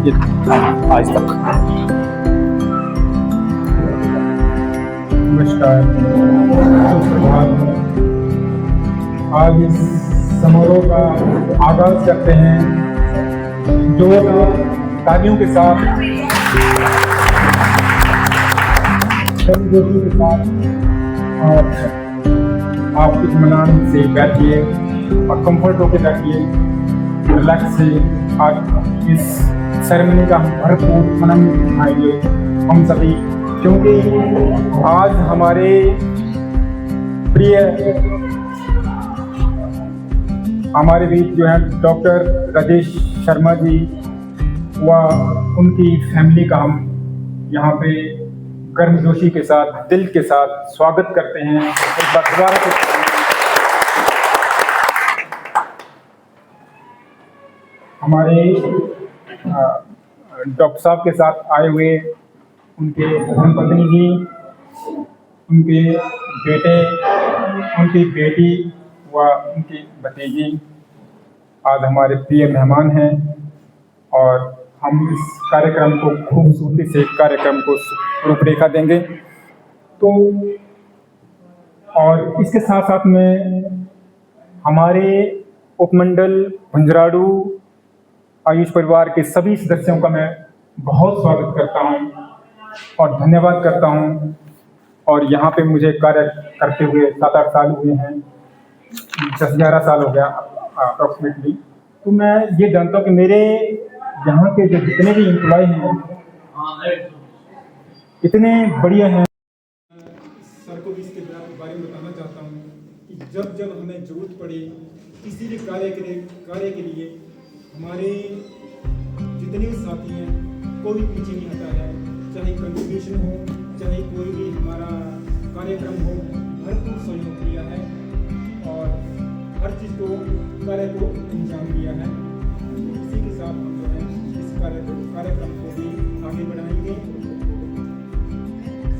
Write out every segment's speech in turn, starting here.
आज तक। नमस्कार, सुप्रभात। आज इस समारोह का आगाज करते हैं जोरदार तालियों के साथ, गर्मजोशी के साथ। और आप इत्मीनान से बैठिए और कंफर्ट होकर बैठिए, रिलैक्स से। आज इस सेरेमनी का भरपूर आनंद उठाएंगे हम सभी, क्योंकि आज हमारे प्रिय हमारे बीच जो है डॉक्टर राजेश शर्मा जी व उनकी फैमिली का हम यहाँ पे गर्मजोशी के साथ, दिल के साथ स्वागत करते हैं। एक बार दोबारा से हमारे डॉक्टर साहब के साथ आए हुए उनके धर्मपत्नी जी, उनके बेटे, उनकी बेटी व उनकी भतीजी आज हमारे प्रिय मेहमान हैं। और हम इस कार्यक्रम को खूबसूरती से कार्यक्रम को रूपरेखा देंगे। तो और इसके साथ साथ में हमारे उपमंडल भुंजराडू आयुष परिवार के सभी सदस्यों का मैं बहुत स्वागत करता हूं और धन्यवाद करता हूं। और यहाँ पे मुझे कार्य करते हुए 7-8 साल हुए हैं, 10-11 साल हो गया अप्रॉक्सीमेटली। तो मैं ये जानता हूँ कि मेरे यहाँ के जो जितने भी एम्प्लॉय हैं इतने बढ़िया हैं। सर को भी इसके बारे में बताना चाहता हूँ कि जब जब हमें जरूरत पड़े किसी भी कार्य के लिए हमारे जितने भी साथी हैं कोई भी पीछे नहीं हटा है, चाहे कंट्रीब्यूशन हो, चाहे कोई भी हमारा कार्यक्रम हो, भरपूर सहयोग किया है और हर चीज़ को कार्य को अंजाम दिया है। इसी के साथ हम जो है इस कार्यक्रम को भी आगे बढ़ाएंगे।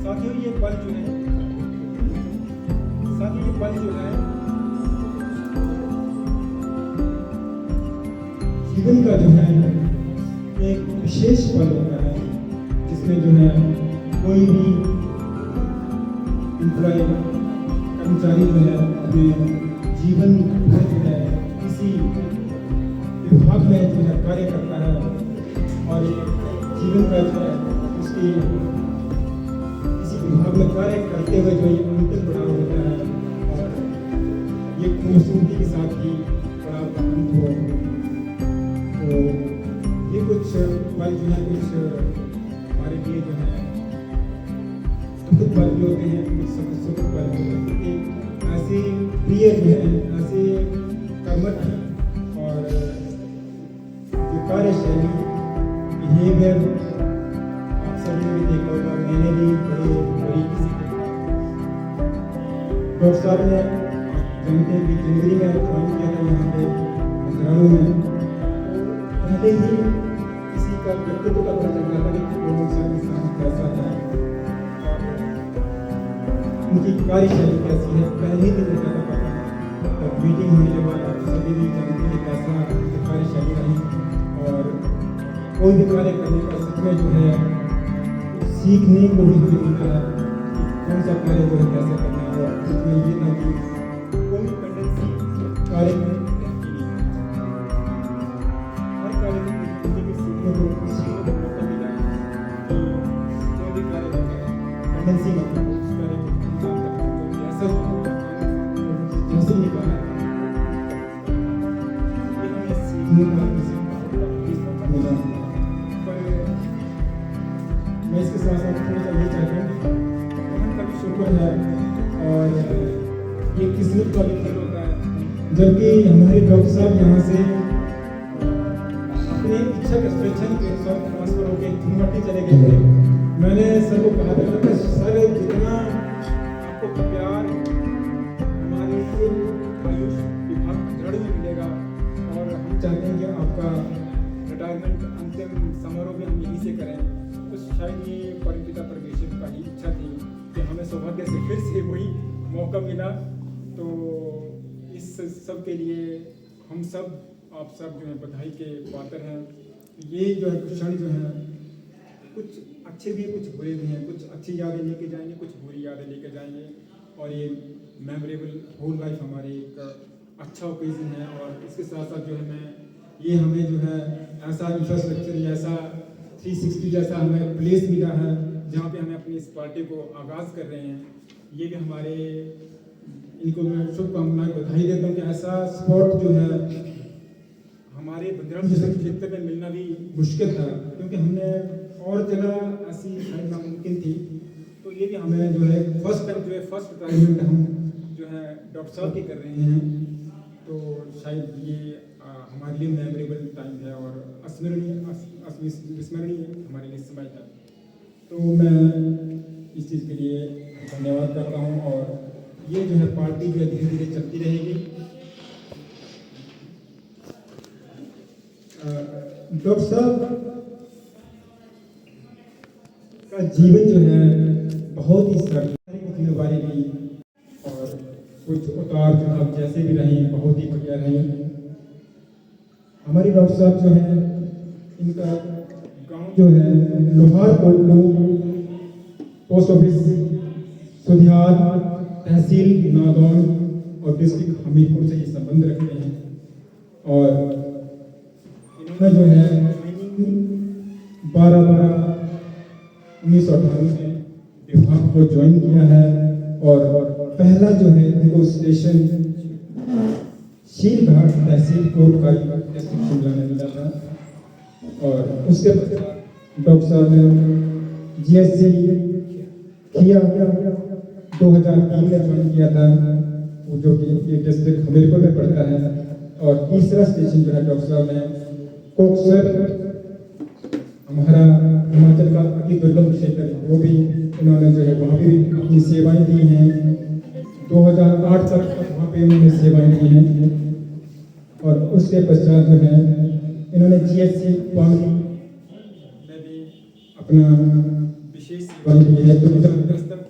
साथियों ये पल जो है जीवन का जो है एक विशेष पल होता है, जिसमें जो है कोई भी एम्प्लॉय कर्मचारी जो है अपने जीवन भर जो है किसी विभाग में जो है कार्य करता है और जीवन का जो है उसके किसी विभाग में कार्य करते हुए जो ये अंतर बड़ा होता है और ये खूबसूरती के साथ ही बड़ा आनंद हो। तो ये कुछ पल जो है कुछ हमारे लिए जो है दुखद पल भी होते हैं, कुछ सुखद पल भी होते हैं, क्योंकि ऐसे प्रिय जो है, ऐसे कर्मठ और जो कार्यशैली बिहेवियर आप सभी ने देखा होगा, मैंने भी बड़ी किसी डॉक्टर साहब ने जानते हैं कि जनवरी में काम किया था यहाँ पे भुंजराडू में। पहले ही किसी का व्यक्तित्व का पता चल रहा था कि डॉक्टर साहब के साथ कैसा है, उनकी कार्यशैली कैसी है, पहले ही दिन पता पता। और मीटिंग होने के बाद आप सभी भी जानते हैं कि कैसा उनकी कार्यशैली रही और कोई भी कार्य करने का सच में जो है सीखने को भी हमें मिलता है कि कौन सा कार्य जो है कैसे करना है। और उसमें ये था कि कोई डिपेंडेंसी कार्य में रहती नहीं है, हर कार्य में सीखने को मौका मिला है कि जो भी कार्य करना है डिपेंडेंसी मतलब उस कार्य को अंजाम तक पहुंचो, जैसे निकाला ये हमें सीखने का मिला। पर मैं इसके साथ साथ थोड़ा सा ये चाहता हूँ भगवान का भी शुक्र है और ये किस्मत का भी फल होता है, जबकि हमारे डॉक्टर साहब यहाँ से अपनी इच्छा के स्वेच्छा के अनुसार ट्रांसफर होकर धूमटी चले गए थे। मैंने सर को कहा था कि सर जितना आपको प्यार हमारे आयुष विभाग भुंजराडू में मिलेगा और हम चाहते हैं कि आपका रिटायरमेंट अंतिम समारोह भी हम यहीं से करें, तो शायद ये परमपिता परमेश्वर का ही इच्छा थी कि हमें सौभाग्य से फिर से वही मौका मिला। तो इस सब के लिए हम सब आप सब जो है बधाई के पात्र हैं। ये जो है क्षण जो है कुछ अच्छे भी हैं, कुछ बुरे भी हैं, कुछ अच्छी यादें लेके जाएंगे, कुछ बुरी यादें लेके जाएंगे, और ये मेमोरेबल होल लाइफ हमारे एक अच्छा ओकेजन है। और इसके साथ साथ जो है ये हमें जो है ऐसा इंफ्रास्ट्रक्चर या ऐसा 360 जैसा हमें प्लेस मिला है जहाँ पे हमें अपनी इस पार्टी को आगाज़ कर रहे हैं। ये भी हमारे इनको मैं शुभकामनाएं बधाई देता हूँ कि ऐसा स्पॉट जो है हमारे बंदराम जैसे क्षेत्र में मिलना भी मुश्किल था, क्योंकि हमने और जगह ऐसी शायद नामुमकिन थी। तो ये भी हमें जो है फर्स्ट टाइम जो है फर्स्ट अरेंजमेंट हम जो है डॉक्टर साहब की कर रहे हैं, तो शायद ये हमारे लिए मेमोरेबल टाइम है और विस्मरणीय हमारे लिए समय है। तो मैं इस चीज़ के लिए धन्यवाद करता हूँ, और ये जो है पार्टी जो है धीरे धीरे चलती रहेगी। डॉक्टर साहब का जीवन जो है बहुत ही सरकारी जिम्मेवारी ली, और कुछ उतार चढ़ाव जैसे भी रहे बहुत ही बढ़िया रहे। हमारी डॉक्टर साहब जो है इनका गांव जो है लोहार कोटलू, पोस्ट ऑफिस सुधियार, तहसील नादौन और डिस्ट्रिक्ट हमीरपुर से ये संबंध रखते हैं। और इन्होंने जो है 12/12/1998 में विभाग को ज्वाइन किया है, और पहला जो है इनको स्टेशन शीलघाट तहसील कोटखाई डिस्ट्रिक्ट शिमला में मिला था। और उसके बाद डॉक्टर साहब ने GSC किया 2003 में ज्वाइन किया था, जो कि ये डिस्ट्रिक्ट हमीरपुर में पड़ता है। और तीसरा स्टेशन जो है डॉक्टर साहब ने कोकसर, हमारा हिमाचल का अति दुर्गम क्षेत्र, वो भी उन्होंने जो है वहाँ भी अपनी सेवाएं दी हैं। 2008 तक वहाँ पे उन्होंने सेवाएं दी हैं। और उसके पश्चात जो है इन्होंने GSC पानी में भी अपना विशेष सेवाएं दी है 2010 तक।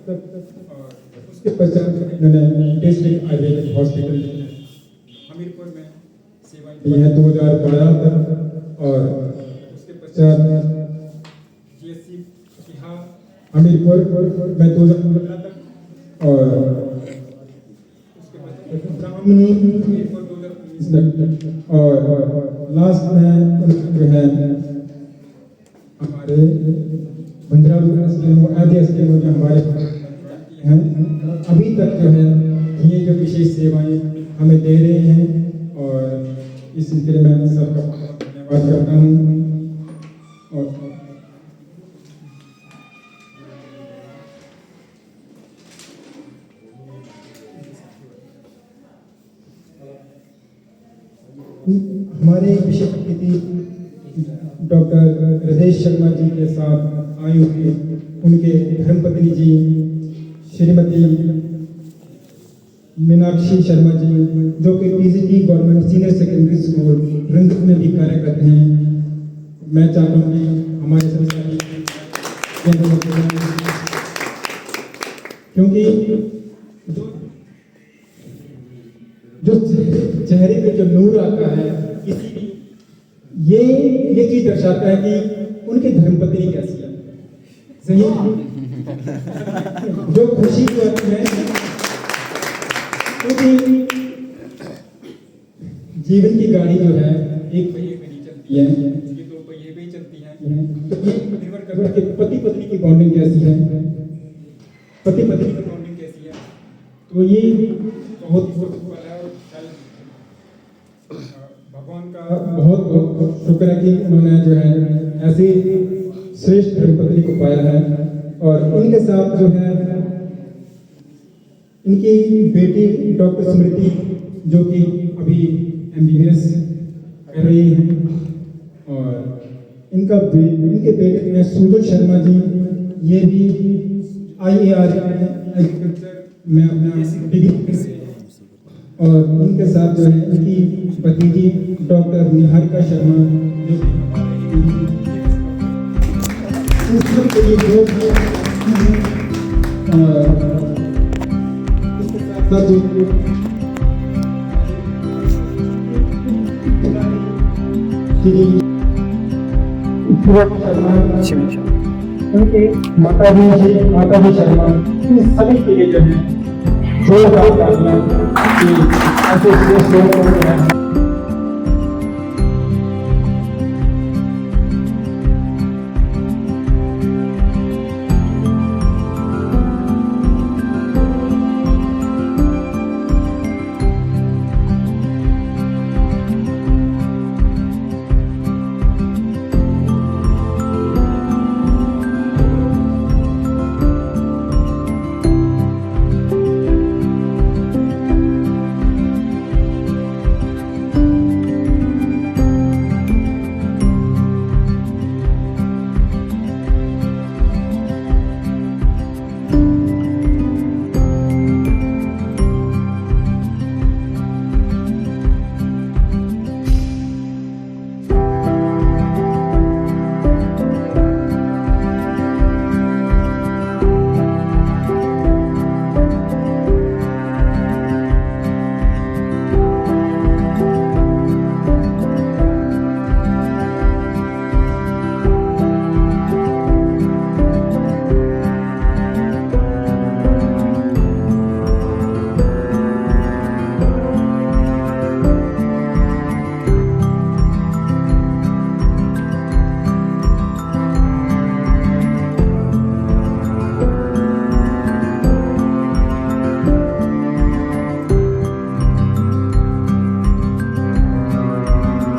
और उसके पश्चात इन्होंने डिस्ट्रिक्ट आयुर्वेदिक हॉस्पिटल हमीरपुर में सेवाएं दी है 2012 तक। और उसके पश्चात GSC हमीरपुर में 2015 तक। और उसके बाद ब्राह्मणी हमीरपुर 2019 तक। और लास्ट में जो है हमारे भंडारा स्कीम जो हमारे हैं अभी तक जो है ये जो विशेष सेवाएं हमें दे रहे हैं, और इस सिलसिले में मैं सबका धन्यवाद करता हूँ। और हमारे विशेष अतिथि डॉक्टर हृदय शर्मा जी के साथ आए हुए उनके धर्मपत्नी जी श्रीमती मीनाक्षी शर्मा जी, जो कि PGT government senior secondary school रंगत में भी कार्य करते हैं। मैं चाहता हूँ कि हमारे सभी साथी, क्योंकि जो चेहरे पे जो नूर आता है किसी भी, ये चीज दर्शाता है कि उनकी धर्मपत्नी कैसी है। सही जो खुशी जो है क्योंकि जीवन की गाड़ी जो है एक पहिए पे नहीं चलती है, ये दो पहिए पे ही चलती है। तो ये निर्भर करता है कि पति पत्नी की बॉन्डिंग कैसी है, पति पत्नी की बॉन्डिंग कैसी है। तो ये बहुत वाला है, और भगवान का बहुत बहुत शुक्र है कि उन्होंने जो है ऐसी श्रेष्ठ धर्मपत्नी को पाया है। और उनके साथ जो है इनकी बेटी डॉक्टर स्मृति, जो कि अभी MBBS कर रही हैं, और इनके बेटे में सुजल शर्मा जी, ये भी IAR एग्रीकल्चर में अपना डिग्री कर रहे हैं। और उनके साथ जो है इनकी भतीजी डॉक्टर निहारिका शर्मा, जो के लिए जो इसके साथ जो शर्मा, उनकी माता भी शर्मा, इन सभी के लिए जो है जोरदार तालियां कि ऐसे श्रेष्ठ लोगों को जो है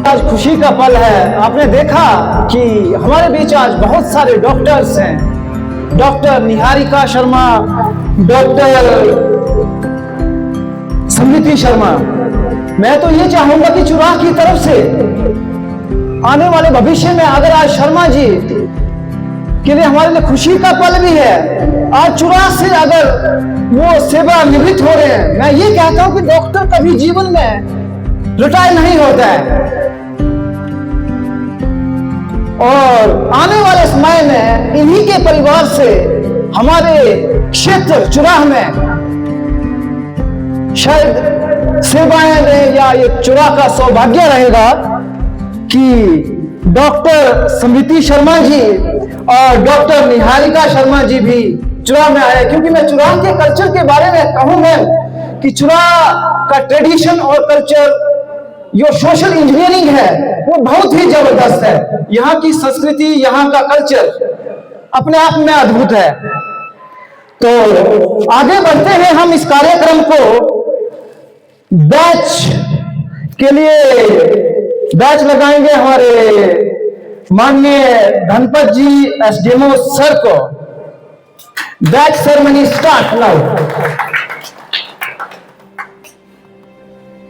आज खुशी का पल है। आपने देखा कि हमारे बीच आज बहुत सारे डॉक्टर्स हैं। डॉक्टर निहारिका शर्मा, डॉक्टर समृति शर्मा। मैं तो ये चाहूंगा कि चुराह की तरफ से आने वाले भविष्य में अगर आज शर्मा जी के लिए हमारे लिए खुशी का पल भी है, आज चुराह से अगर वो सेवा निवृत्त हो रहे हैं, मैं ये कहता हूं कि डॉक्टर कभी जीवन में रिटायर नहीं होता है और आने वाले समय में इन्हीं के परिवार से हमारे क्षेत्र चुराह में शायद सेवाएं दें या ये चुराह का सौभाग्य रहेगा कि डॉक्टर समृति शर्मा जी और डॉक्टर निहारिका शर्मा जी भी चुराह में आए। क्योंकि मैं चुराह के कल्चर के बारे में कहूंगा कि चुराह का ट्रेडिशन और कल्चर जो सोशल इंजीनियरिंग है वो बहुत ही जबरदस्त है। यहाँ की संस्कृति, यहाँ का कल्चर अपने आप में अद्भुत है। तो आगे बढ़ते हैं हम इस कार्यक्रम को बैच के लिए बैच लगाएंगे हमारे माननीय धनपत जी एसडीएमओ सर को। Batch ceremony start now.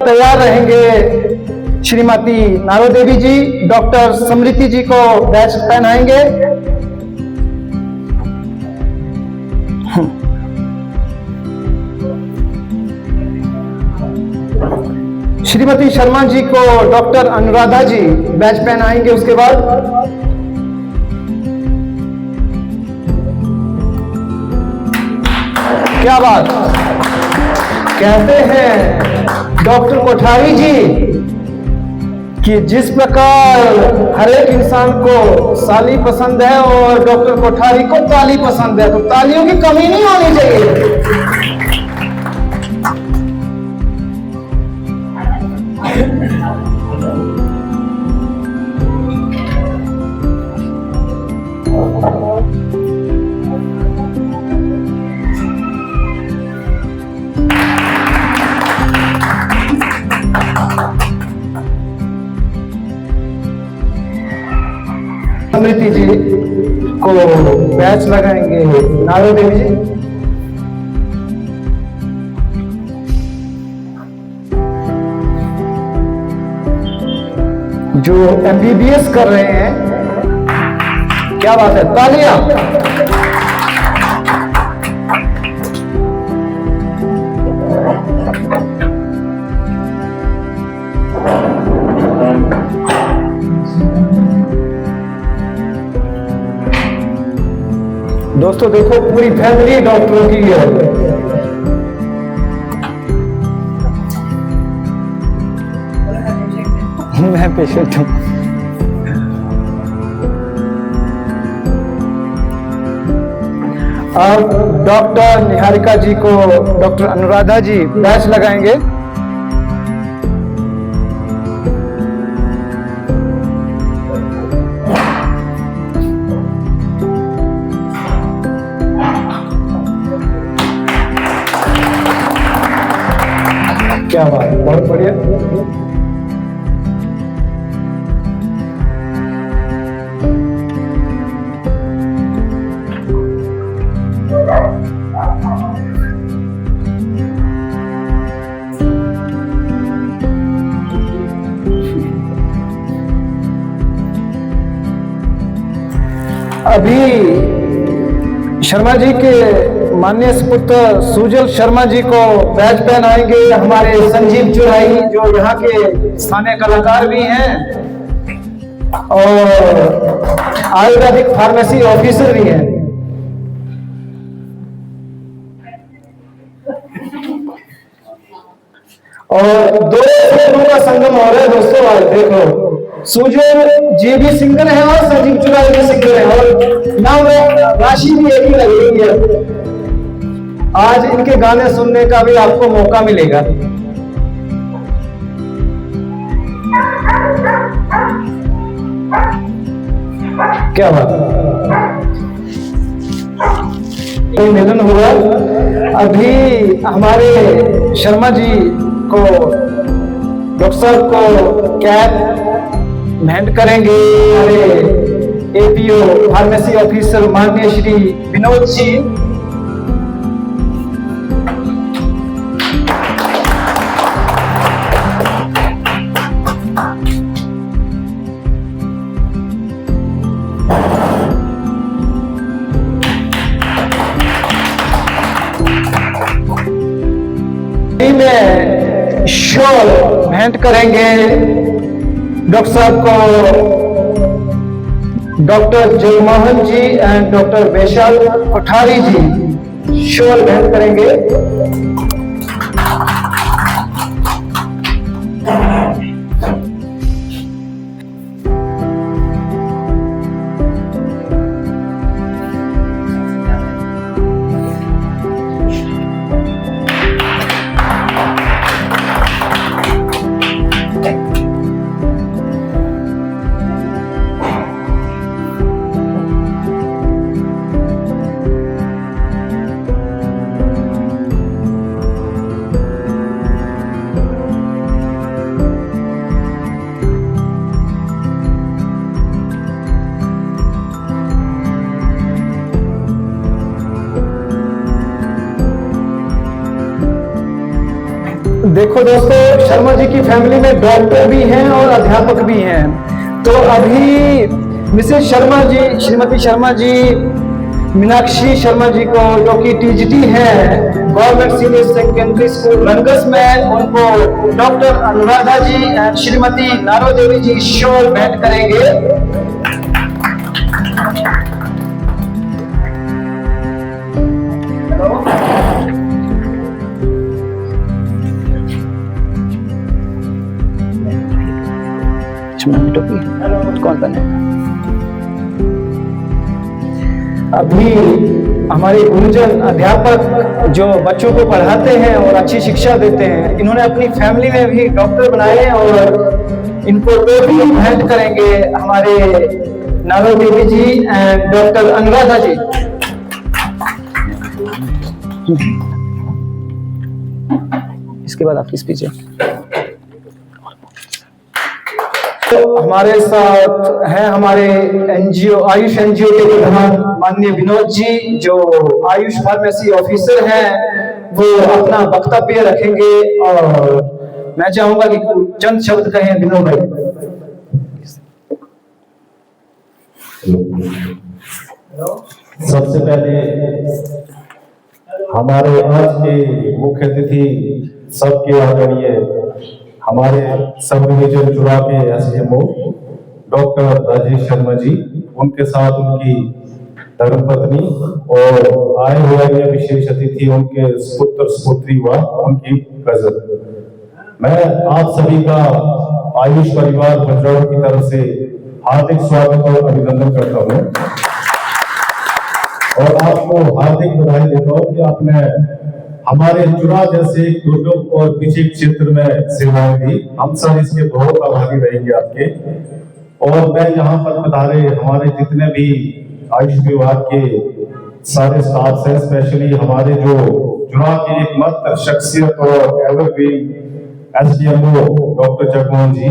तैयार रहेंगे श्रीमती नारो देवी जी, डॉक्टर समृति जी को बैच पहनाएंगे। श्रीमती शर्मा जी को डॉक्टर अनुराधा जी बैच पहनाएंगे। उसके बाद क्या बात कहते हैं डॉक्टर कोठारी जी कि जिस प्रकार हर एक इंसान को साली पसंद है और डॉक्टर कोठारी को ताली पसंद है, तो तालियों की कमी नहीं होनी चाहिए। समृति जी को बैच लगाएंगे नारो देवी जी। जो एमबीबीएस कर रहे हैं, क्या बात है, तालियां। दोस्तों देखो पूरी फैमिली डॉक्टरों की है। मैं पेशेंट हूं। अब डॉक्टर निहारिका जी को डॉक्टर अनुराधा जी बैच लगाएंगे। क्या बात है, बहुत बढ़िया। अभी शर्मा जी के माननीय सुपुत्र सुजल शर्मा जी को बैच पहनाएंगे हमारे संजीव चुराई, जो यहाँ के स्थानीय कलाकार भी हैं और आयुर्वेदिक फार्मेसी ऑफिसर भी हैं। और दो सिंगरों का संगम हो रहा है दोस्तों। आज देखो, सुजल जी भी सिंगर है और संजीव चुराई भी सिंगर है, और नाम राशि भी एक ही लग रही है। आज इनके गाने सुनने का भी आपको मौका मिलेगा। क्या बात, मिलन हुआ। अभी हमारे शर्मा जी को डॉक्टर साहब को कैप भेंट करेंगे हमारे एपीओ फार्मेसी ऑफिसर माननीय श्री विनोद जी। में शॉल भेंट करेंगे डॉक्टर साहब को doctor Jagmohan ji and doctor Vaishal Kothari ji shawl भेंट करेंगे। देखो दोस्तों, शर्मा जी की फैमिली में डॉक्टर भी हैं और अध्यापक भी हैं। तो अभी मिसेस शर्मा जी, श्रीमती शर्मा जी, मीनाक्षी शर्मा जी को, जो कि टीजीटी है government senior secondary school Rangas में, उनको doctor Anuradha ji and Shrimati Naro Devi ji shawl भेंट करेंगे। कौन बनेगा? अभी हमारे गुरुजन अध्यापक जो बच्चों को पढ़ाते हैं और अच्छी शिक्षा देते हैं, इन्होंने अपनी फैमिली में भी डॉक्टर बनाए हैं और इनको भी भेंट करेंगे हमारे नारो देवी जी एंड डॉक्टर अनुराधा जी। इसके बाद आपकी स्पीच है। तो हमारे साथ हैं हमारे एनजीओ, आयुष एनजीओ के प्रधान माननीय विनोद जी, जो आयुष फार्मेसी ऑफिसर हैं। वो अपना वक्तव्य रखेंगे और मैं चाहूंगा कि चंद शब्द कहें विनोद भाई। सबसे पहले हमारे आज के मुख्य अतिथि सबके आदरणीय हमारे सब डिवीजन चुरा के एसडीएमओ डॉक्टर राजेश शर्मा जी, उनके साथ उनकी धर्मपत्नी और आए हुए विशेष अतिथि उनके पुत्र सुपुत्री व उनकी कजन। मैं आप सभी का आयुष परिवार भद्रौड़ की तरफ से हार्दिक स्वागत और अभिनंदन करता हूँ। और आपको हार्दिक बधाई देता हूँ कि आपने हमारे चुरा जैसे दुर्गम और पिछड़े क्षेत्र में सेवाएं दी। हम सब इसके बहुत आभारी रहेंगे आपके। और मैं यहाँ पर पधारे हमारे जितने भी आयुष विभाग के सारे स्टाफ हैं, स्पेशली हमारे जो चुनाव के एकमात्र शख्सियत और एवरग्रीन एसडीएमओ डॉक्टर जगमोहन जी,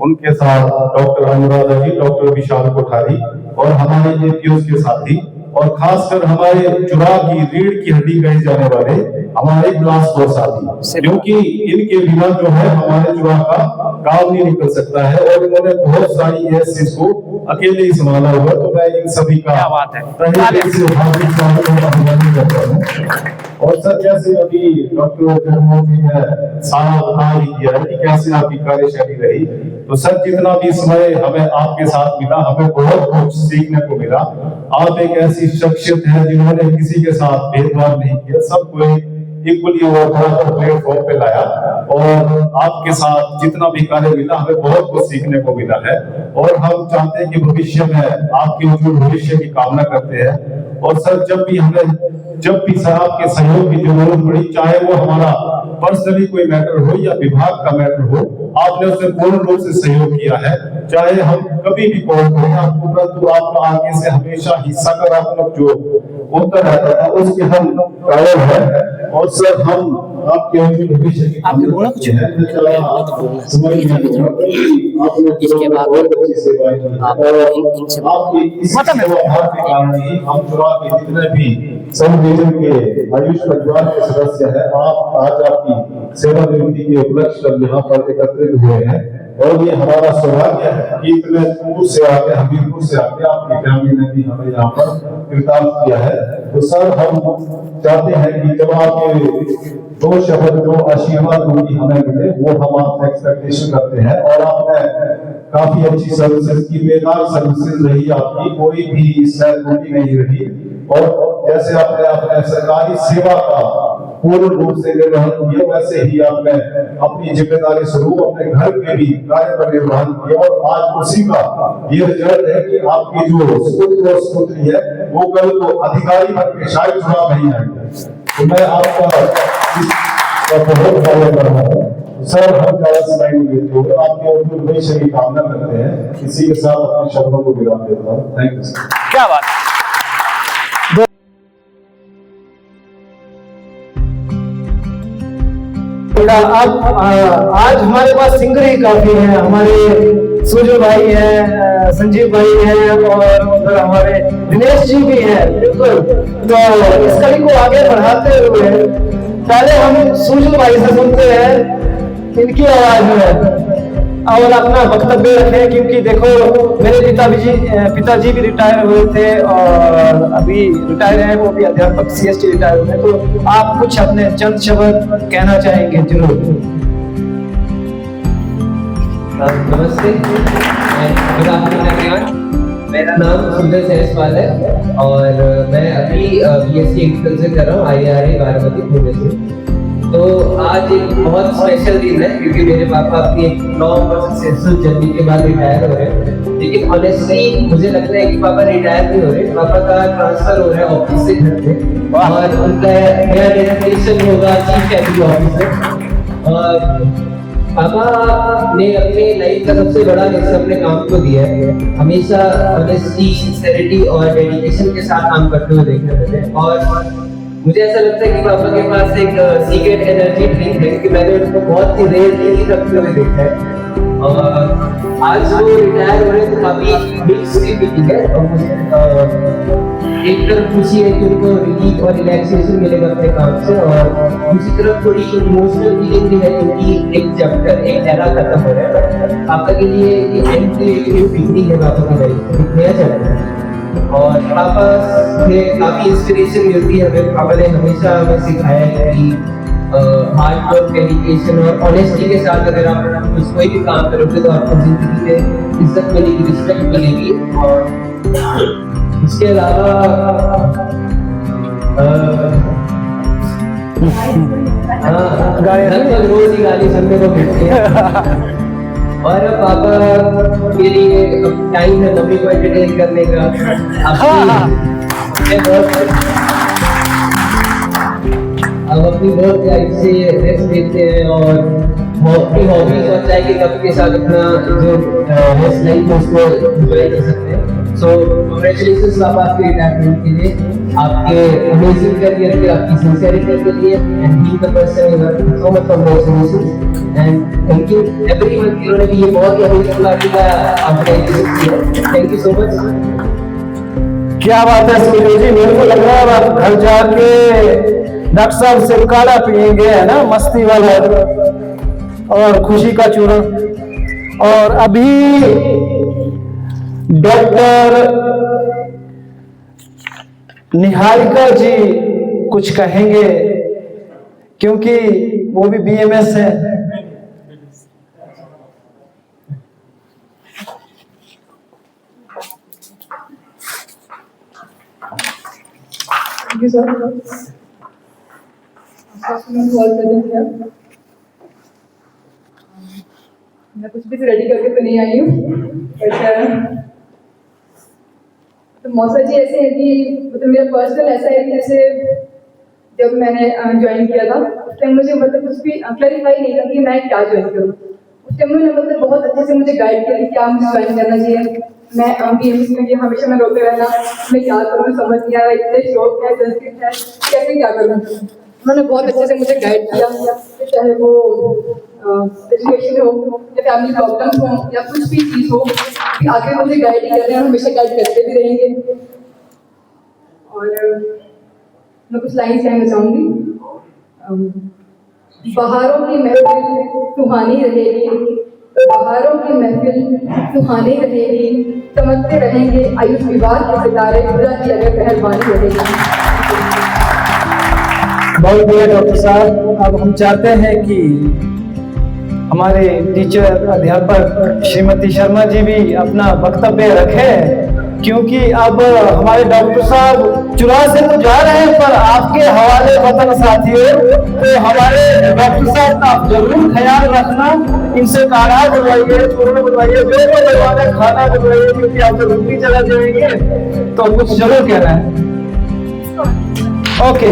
उनके साथ डॉक्टर अनुराधा जी, डॉक्टर विशाल कोठारी और हमारे एपीओस के साथी, और खासकर हमारे चुरा की रीढ़ की हड्डी कहे जाने वाले हमारे क्लास 4 साथी, क्योंकि इनके बिना जो है हमारे चुरा का काम नहीं निकल सकता है और इन्होंने बहुत सारी इस चीज को अकेले ही संभाला हुआ। तो मैं इन सभी का तहे दिल से हार्दिक स्वागत करता हूँ। और सर, जैसे अभी डॉक्टर जगमोहन जी ने सारा बता ही दिया है कि कैसे आपकी कार्यशैली रही, तो सर जितना भी समय हमें आपके साथ मिला, हमें बहुत कुछ सीखने को मिला। आप एक ऐसी शख्सियत है जिन्होंने किसी के साथ भेदभाव नहीं किया, सबको इक्वली और बराबर प्लेटफॉर्म पे लाया, और आपके साथ जितना भी कार्य मिला हमें बहुत कुछ सीखने को मिला है। और हम चाहते हैं कि भविष्य में आपके उज्जवल भविष्य की कामना करते हैं। और सर, जब भी सर आपके सहयोग की जरूरत पड़ी, चाहे वो हमारा पर्सनली कोई मैटर हो या विभाग का मैटर हो, आपने उसे पूर्ण रूप से सहयोग किया है। चाहे हम कभी भी कॉल करें आपको, परंतु आपका आगे से हमेशा ही सकारात्मक जो उत्तर रहता था उसके हम कायल है। और सर, हम आपके भविष्य की आपने बोला कुछ है, इसके बाद बहुत अच्छी सेवाएं की आप और इनसे आपकी इस व्यवहार के कारण ही हम चुरा के जितने भी सब रीजन के आयुष परिवार के सदस्य हैं, आप आज आपकी सेवानिवृत्ति के उपलक्ष्य पर यहाँ पर एकत्रित हुए हैं। और ये हमारा सौभाग्य है कि इतने दूर से आके, हमीरपुर से आके आपकी फैमिली ने भी हमें यहाँ पर कृतार्थ किया है। तो सर, हम चाहते हैं कि जब आपके दो शब्द जो आशीर्वाद होगी हमें मिले, वो हम आपसे एक्सपेक्टेशन करते हैं। और आपने काफी अच्छी सर्विसेज की, बेकार सर्विसेज रही आपकी, कोई भी त्रुटि नहीं रही। और जैसे आपने अपने सरकारी सेवा का पूर्ण रूप से निर्वहन किया, वैसे ही आपने अपनी जिम्मेदारी स्वरूप अपने घर के भी कार्य का निर्वहन किया। और आज उसी का ये रिजल्ट है कि आपकी जो सुपुत्र और सुपुत्री है वो कल को अधिकारी बन के शायद चुनाव नहीं आएंगे। तो मैं आपका बहुत स्वागत कर रहा हूँ सर। हम ज्यादा समय नहीं देते हुए आपके उज्जवल भविष्य की कामना करते हैं। इसी के साथ अपने शब्दों को विराम देता हूँ। Thank you sir. क्या बात है। अब आज हमारे पास सिंगर ही काफी हैं। हमारे सुजो भाई हैं, संजीव भाई हैं और उधर हमारे दिनेश जी भी हैं। बिल्कुल, तो इस कड़ी को आगे बढ़ाते हुए पहले हम सुजो भाई से सुनते हैं इनकी आवाज में और अपना वक्तव्य रखें, क्योंकि देखो मेरे पिताजी भी रिटायर हुए थे और अभी रिटायर हैं, वो भी अध्यापक सीएसटी रिटायर हुए। तो आप कुछ अपने चंद शब्द कहना चाहेंगे जरूर। नमस्ते, गुड आफ्टरनून एवरीवन। मेरा नाम सुंदर जायसवाल है और मैं अभी बीएससी एग्रीकल्चर कर रहा हूँ IIRA बारामती पुणे से। तो आज एक बहुत स्पेशल दिन है क्योंकि मेरे पापा अपनी एक लॉन्ग और सक्सेसफुल जर्नी के बाद रिटायर हो रहे हैं। लेकिन ऑनेस्टली मुझे लगता है कि पापा रिटायर नहीं हो रहे, पापा का ट्रांसफर हो रहा है ऑफिस से घर पे और उनका नया डेस्टिनेशन होगा चीफ कैबिनेट ऑफिसर। और पापा ने अपने लाइफ का सबसे बड़ा हिस्सा अपने काम को दिया है। हमेशा ऑनेस्टी, सिंसेरिटी और डेडिकेशन के साथ काम करते हुए देखने मिले और मुझे ऐसा लगता है कि पापा के पास एक सीक्रेट एनर्जी ड्रिंक है कि मैंने उनको बहुत ही रेयरली रखते हुए देखा है। और आज वो रिटायर हो रहे तो काफी मिक्स फीलिंग है और मुझे एक तरफ खुशी है कि उनको रिलीफ और रिलैक्सेशन मिलेगा अपने काम से और दूसरी तरफ थोड़ी इमोशनल फीलिंग भी है क्योंकि एक चैप्टर, एक एरा खत्म हो रहा है। पापा के लिए एक एंड टू एक न्यू बिगनिंग है पापा की लाइफ में, एक नया चैप्टर है। और पापा से काफी इंस्पिरेशन मिलती है हमें। पापा ने हमेशा हमें सिखाया है कि हार्ड वर्क, डेडिकेशन और ऑनेस्टी के साथ अगर आप कोई भी काम करोगे तो आपको जिंदगी में इज्जत मिलेगी, रिस्पेक्ट मिलेगी। और इसके अलावा रोज ही गाली सुनने को मिलती है। और पापा के लिए टाइम है मम्मी को एंटरटेन करने का। ये बहुत अब अपनी वर्क लाइफ से रेस्ट लेते हैं और अपनी हॉबीज और चाय के कप के साथ अपना जो रेस्ट लाइफ है उसको एंजॉय कर सकते हैं। सो कांग्रेचुलेशंस आप आपके रिटायरमेंट के लिए, आपके अमेजिंग करियर के, आपकी सिंसियरिटी के लिए, and being the person you are, so much congratulations and thank you everyone जिन्होंने भी ये बहुत ही अमेजिंग पार्टी का आपने एग्जीक्यूट किया। Thank you so much. क्या बात है सुनील जी, मेरे को लग रहा है आप घर जाके डॉक्टर साहब से काढ़ा पियेंगे, है ना, मस्ती वाला और खुशी का चूर्ण। और अभी डॉक्टर निहारिका जी कुछ कहेंगे क्योंकि वो भी बीएमएस है। थैंक यू सर, आपने कॉल कर दिया। मैं कुछ भी रेडी करके तो नहीं आई हूँ, बट तो मौसा जी ऐसे है कि मतलब मेरा पर्सनल ऐसा है कि जैसे जब मैंने ज्वाइन किया था उस टाइम मुझे मतलब कुछ भी क्लैरिफाई नहीं था कि मैं क्या ज्वाइन करूँ। उस टाइम उन्होंने मतलब बहुत अच्छे से मुझे गाइड किया कि क्या मुझे ज्वाइन करना चाहिए। मैं बीएमएस में कि हमेशा मैं रोते रहना, मैं क्या करूँ समझ नहीं आ रहा, इतने शौक है, संस्कृत है, कैसे क्या करूँ। उन्होंने बहुत अच्छे से मुझे गाइड किया, चाहे वो एजुकेशन हो या फैमिली प्रॉब्लम्स हो या कुछ भी चीज़ हो, कि आगे मुझे गाइड ही कर रहे हैं, हमेशा गाइड करते भी रहेंगे। और मैं कुछ लाइन्स कहना चाहूँगी। बहारों की महफिल सुहानी रहेगी, बहारों की महफिल सुहानी रहेगी, चमकते रहेंगे आयुष विभाग के सितारे, खुदा की अगर मेहरबानी रहेगी। बहुत बढ़िया डॉक्टर साहब। अब हम चाहते हैं कि हमारे टीचर अध्यापक श्रीमती शर्मा जी भी अपना वक्तव्य रखें, क्योंकि अब हमारे डॉक्टर साहब चुरा से तो जा रहे हैं पर आपके हवाले वतन साथियों, तो हमारे डॉक्टर साहब का आप जरूर ख्याल रखना, इनसे काढ़ा बनवाइए, चूर्ण बनवाइए, जो भी बनवाना खाना बनवाइए, क्योंकि आप तो रुकनी चला जाएंगे। तो कुछ जरूर कहना है। ओके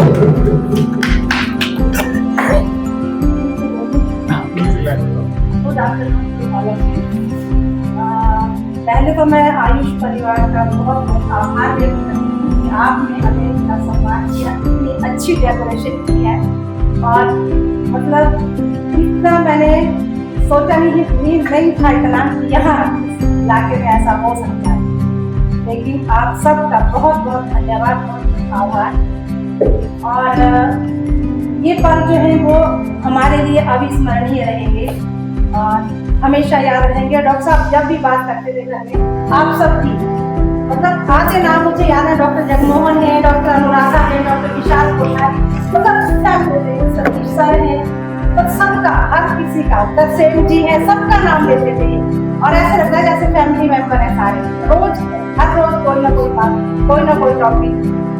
पहले तो मैं आयुष परिवार का बहुत बहुत आभार व्यक्त करती हूँ कि आपने हमें इतना सम्मान किया, इतनी अच्छी डेकोरेशन की है। और मतलब इतना मैंने सोचा नहीं था इतना यहाँ इलाके में ऐसा हो सकता है, लेकिन आप सबका बहुत बहुत धन्यवाद, बहुत आभार। और ये पल जो है वो हमारे लिए अविस्मरणीय रहेंगे और हमेशा याद रहेंगे। डॉक्टर साहब जब भी बात करते थे घर में, आप सब की मतलब खाते नाम मुझे याद है, डॉक्टर जगमोहन है, डॉक्टर अनुराधा है, डॉक्टर विशाल कोठारी, मतलब सतीश सर है, तो सबका, हर किसी का, तरसेम जी है, सबका नाम लेते थे और ऐसे लगता है जैसे फैमिली मेंबर है सारे। रोज हर रोज कोई ना कोई बात, कोई ना कोई टॉपिक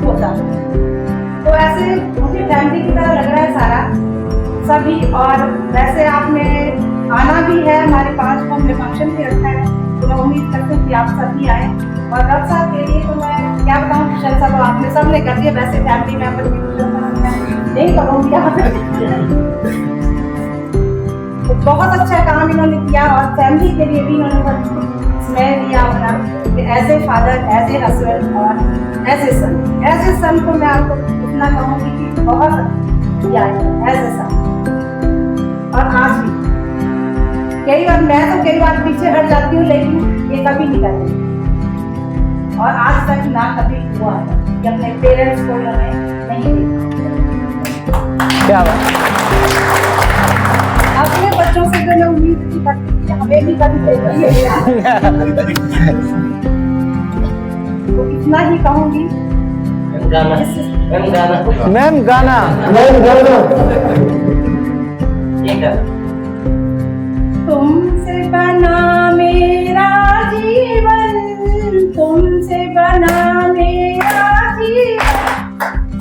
होता, तो ऐसे मुझे फैमिली की तरह लग रहा है सारा सभी। और वैसे आपने आना भी है, हमारे 5 को हमने फंक्शन भी रखा है, तो मैं उम्मीद करती हूँ कि आप सभी आए। और डॉक्टर साहब के लिए तो मैं क्या बताऊँ, प्रशंसा तो आपने सबने कर दिया, वैसे फैमिली मेंबर की प्रशंसा नहीं करूँगी यहाँ पे। तो बहुत अच्छा काम इन्होंने किया और फैमिली के लिए भी इन्होंने स्नेह दिया अपना, as a father, as a husband और एज ए सन को मैं आपको इतना कहूँगी कि बहुत किया है एज ए सन। और आज भी कई बार मैं तो कई बार पीछे हट जाती हूँ, लेकिन ये कभी नहीं करती और आज तक ना कभी हुआ कि अपने पेरेंट्स को नहीं देखा। क्या बात। अपने बच्चों से तो मैं उम्मीद नहीं करती कि हमें भी कभी देखिए। तो इतना ही कहूँगी। मैम गाना तुमसे बना मेरा जीवन, तुमसे बना मेरा जीवन,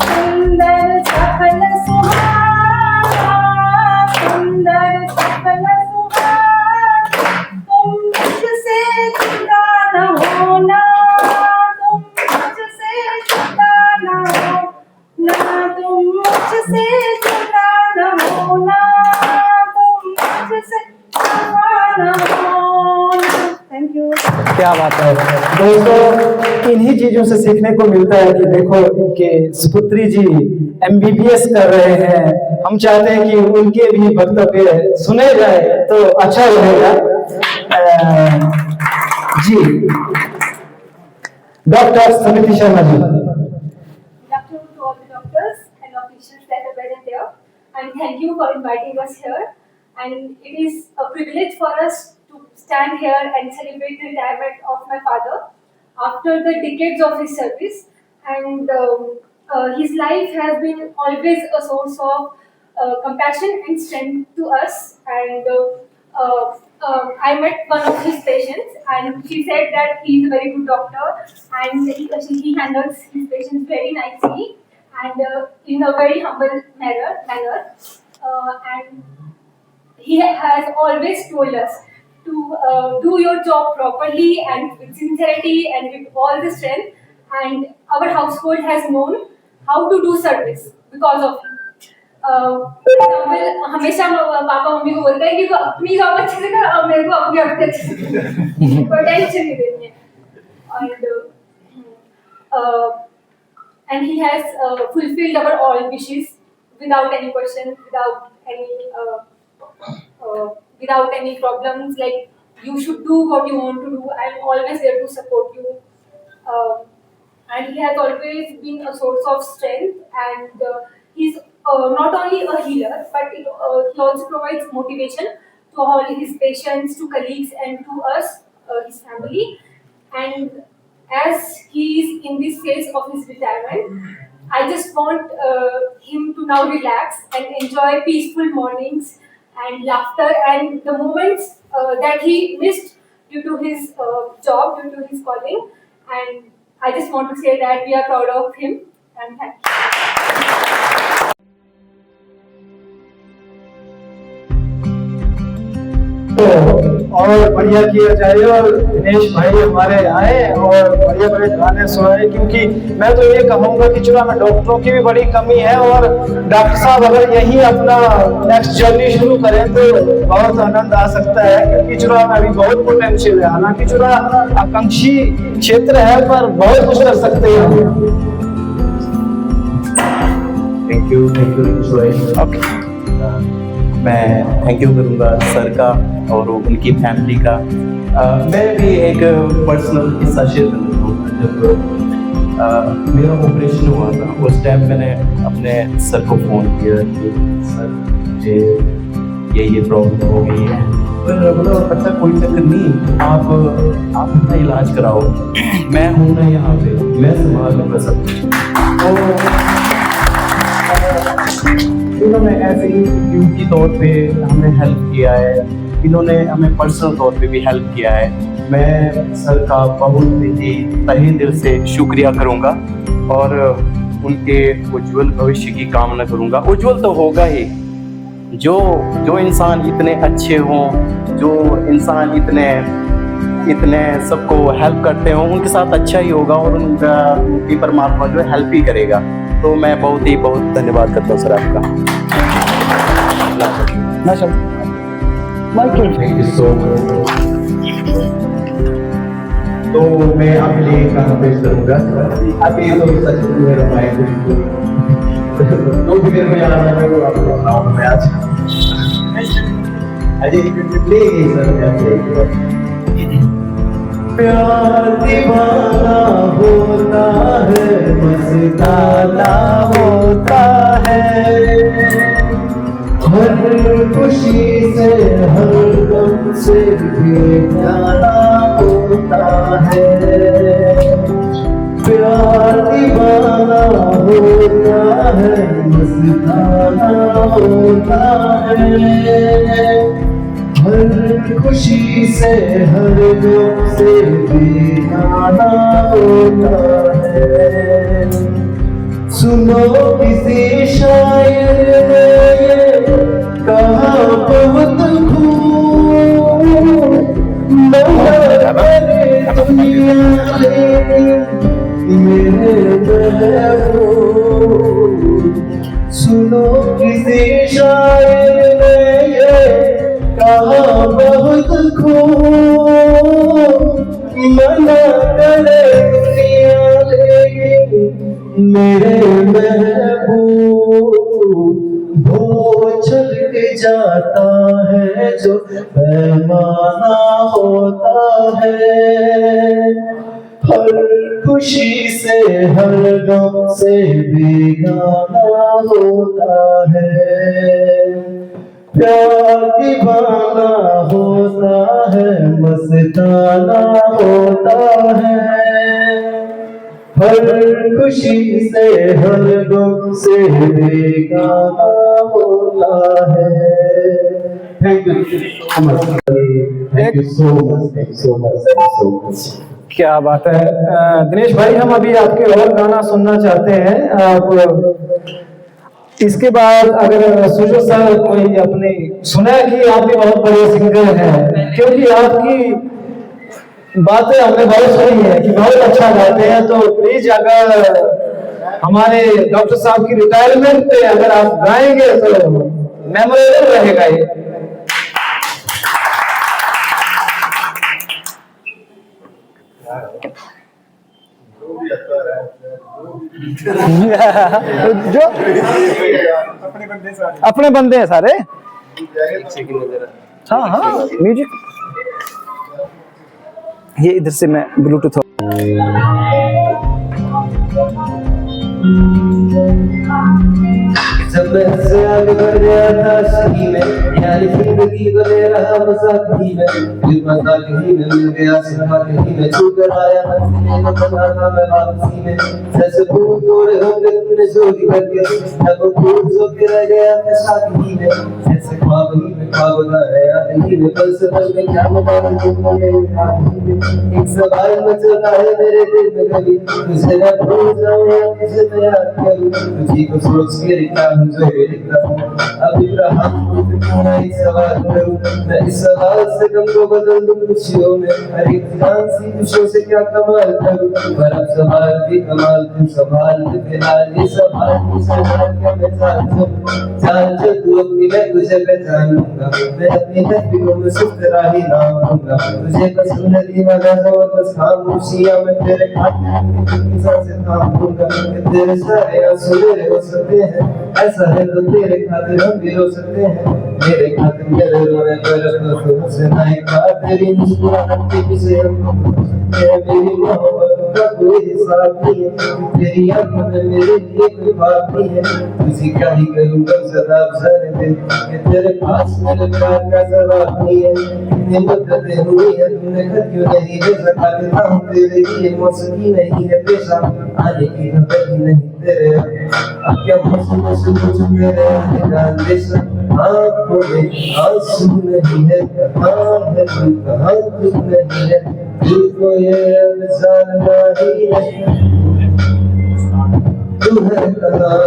सुंदर सफल सुहाना, सुंदर सफल सुहाना, तुम मुझसे जुदा न होना, तुम मुझसे जुदा क्या बात है दोस्तों, इन्हीं चीजों से सीखने को मिलता है कि देखो इनके सुपुत्री जी MBBS कर रहे हैं। हम चाहते हैं कि उनके भी वक्तव्य सुने जाए तो अच्छा रहेगा। जी, डॉक्टर समिति Sharma ji. Good afternoon to all the doctors and officials that are present here, and thank you for inviting us here. And it is a privilege for us to stand here and celebrate the retirement of my father after the decades of his service. And his life has been always a source of compassion and strength to us. And I met one of his patients, and she said that he is a very good doctor, and he handles his patients very nicely and in a very humble manner. And he has always told us to do your job properly and with sincerity and with all the strength. And our household has known how to do service because of him. हमेशा papa mummy को बोलते हैं कि तू अपनी job अच्छे से कर, अब मेरे को अपनी जॉब अच्छे से कोई टेंशन नहीं देनी है। And he has fulfilled our all wishes without any question, without any problems. Like, you should do what you want to do. I'm always there to support you. And he has always been a source of strength, and he's not only a healer, but he also provides motivation to all his patients, to colleagues, and to us, his family. And as he is in this phase of his retirement, I just want him to now relax and enjoy peaceful mornings and laughter and the moments that he missed due to his job, due to his calling. And I just want to say that we are proud of him, and thank you. और बढ़िया किया जाए और दिनेश भाई हमारे आए और बढ़िया बड़े गाने सुनाए, क्योंकि मैं तो ये कहूंगा कि चुरा में डॉक्टरों की भी बड़ी कमी है और डॉक्टर साहब अगर यही अपना नेक्स्ट जर्नी शुरू करें तो बहुत आनंद आ सकता है, क्योंकि चुरा में अभी बहुत पोटेंशियल है। हालांकि चुरा आकांक्षी क्षेत्र है पर बहुत कुछ कर सकते हैं। Thank you. ओके, मैं थैंक यू करूँगा सर का और उनकी फैमिली का। मैं भी एक पर्सनल किस्सा शेयर करना चाहूँगा। जब मेरा ऑपरेशन हुआ था उस टाइम मैंने अपने सर को फ़ोन किया कि सर मुझे ये प्रॉब्लम हो गई है। तो बोला अच्छा कोई चक्कर नहीं, आप अपना इलाज कराओ, मैं हूँ ना यहाँ पे, मैं संभाल लूँगा सब कुछ। इन्होंने ऐसे ही ड्यूटी तौर पे हमें हेल्प किया है, इन्होंने हमें पर्सनल तौर पे भी हेल्प किया है। मैं सर का बहुत ही तहे दिल से शुक्रिया करूँगा और उनके उज्जवल भविष्य की कामना करूँगा। उज्जवल तो होगा ही, जो इंसान इतने अच्छे हों, जो इंसान इतने सबको हेल्प करते हों, उनके साथ अच्छा ही होगा और उनकी परमात्मा जो है हेल्प ही करेगा। तो मैं बहुत धन्यवाद करता हूँ सर आपका। Thank you so much. तो मैं अगले गाना पेश करूँगा। अभी तो सच में मेरा माइंड जो भी मेरे में आ रहा है वो आपको सुनाऊंगा मैं आज। अजय प्लीज सर, प्यार दीवाना होता है, मस्ताना होता है, हर खुशी से हर गम से बेगाना होता है। प्यार दीवाना होता है, मस्ताना होता है, हर खुशी से हर गम से बेगाना होता है। सुनो किसी शायर ने ये कहा बहुत खूब, मेरे दुनिया मेरे महबूब। सुनो किसी शायर ने ये कहा बहुत खूब, चले दुनिया लेकिन मेरे महबूब वो चल के जाता है जो पैमाना होता है। हर खुशी से हर गम से बेगाना होता है। प्यार दीवाना होता है, मस्ताना होता है। हर खुशी से हर गम से बेगाना होता है। Thank you so much, thank you so much, thank you so much, thank you so much. क्या बात है। दिनेश भाई, हम अभी आपके और गाना सुनना चाहते हैं। आप इसके बाद अगर सुजो सर कोई अपनी सुना है कि आप भी बहुत बड़े सिंगर हैं, क्योंकि आपकी बातें हमने बहुत सुनी है कि बहुत अच्छा गाते हैं, तो प्लीज अगर हमारे डॉक्टर साहब की रिटायरमेंट पे अगर आप गाएंगे तो मेमोरेबल रहेगा ये। जो अपने बंदे हैं सारे। हाँ हाँ, म्यूजिक ये इधर से मैं ब्लूटूथ जब मैं से आगे बढ़ गया था सही में, यानी जिंदगी को ले रहा मजाक ही में, दिल मजाक ही में मिल गया सिखा ही में, छू कर आया मंजिल में बना था मैं वापसी में। जैसे फूल तोड़े होंगे तुमने चोरी करके, अब फूल सो के रह गया मैं साथ ही में। जैसे ख्वाब ही में ख्वाब गाया याद ही में, बस बस में क्या बताऊं तुमको मेरे हाथ ही में। एक सवाल मचलता है मेरे दिल में कभी, तुझे न भूल जाऊं या तुझे मैं याद करूं, तुझी को सोच के लिखा हूं जो लिखता हूं। अब इब्राहिम को क्यों ना एक सवाल करूं, मैं इस सवाल से गम को बदल दूं खुशियों में। हर एक जान सी खुशियों से क्या कमाल करूं, पर अब सवाल भी कमाल तू सवाल भी फिलहाल ये सवाल तू सवाल क्या मैं जान जो तू अपनी मैं तुझे पहचान लूंगा, मैं अपनी तस्वीरों में सुस्त राही नाम लूंगा। तुझे पसंद दीवाना तो बस खामोशियां मैं तेरे खाते की सांसें थाम लूंगा। तेरे सारे आंसू मेरे हो सकते हैं, ऐसा है तो तेरे खातिर हम भी रो सकते हैं। मेरे खातिर मेरे रोने पर अफसोस से नहीं का, तेरी मुस्कुराहट के पीछे हम मेरी मोहब्बत का कोई हिसाब नहीं है। तेरी आंखों में मेरे लिए कोई बात नहीं है। तुझे क्या ही करूँगा सदा जाने दे कि तेरे पास मेरे प्यार का जवाब नहीं है। इतनी मुद्दतें हुई है तुमने घर क्यों नहीं भेजा, खाते हूँ तेरे लिए मौसमी नहीं है पेशा, आने की खबर ही नहीं तेरे। अब क्या मौसम से कुछ मेरे आने का अंदेशा, आँखों में आंसू नहीं है, कहाँ है तू कहाँ तू नहीं है, दिल को ये अब जानना ही है तू है कहाँ।